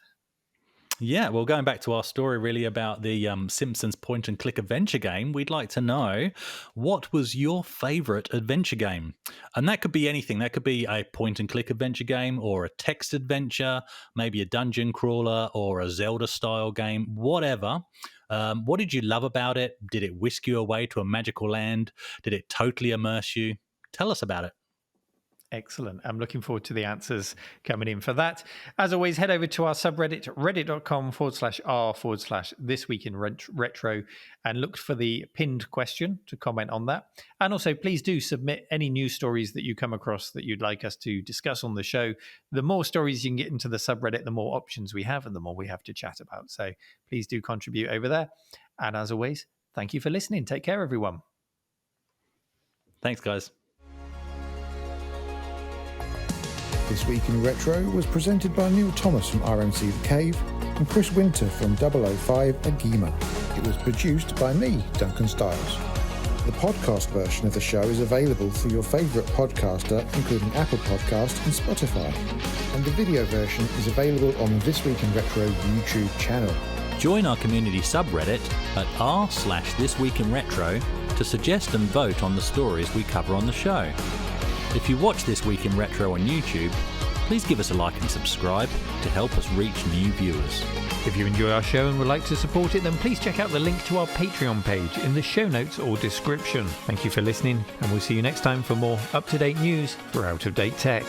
Yeah, well, going back to our story really about the Simpsons point-and-click adventure game, we'd like to know, what was your favourite adventure game? And that could be anything. That could be a point-and-click adventure game, or a text adventure, maybe a dungeon crawler, or a Zelda-style game, whatever. What did you love about it? Did it whisk you away to a magical land? Did it totally immerse you? Tell us about it. Excellent. I'm looking forward to the answers coming in for that. As always, head over to our subreddit, reddit.com/r/thisweekinretro, and look for the pinned question to comment on that. And also, please do submit any news stories that you come across that you'd like us to discuss on the show. The more stories you can get into the subreddit, the more options we have and the more we have to chat about. So please do contribute over there. And as always, thank you for listening. Take care, everyone. Thanks, guys. This Week in Retro was presented by Neil Thomas from RMC The Cave and Chris Winter from 005 Agima. It was produced by me, Duncan Stiles. The podcast version of the show is available through your favourite podcaster, including Apple Podcast and Spotify. And the video version is available on the This Week in Retro YouTube channel. Join our community subreddit at r/thisweekinretro to suggest and vote on the stories we cover on the show. If you watch This Week in Retro on YouTube, please give us a like and subscribe to help us reach new viewers. If you enjoy our show and would like to support it, then please check out the link to our Patreon page in the show notes or description. Thank you for listening, and we'll see you next time for more up-to-date news for out-of-date tech.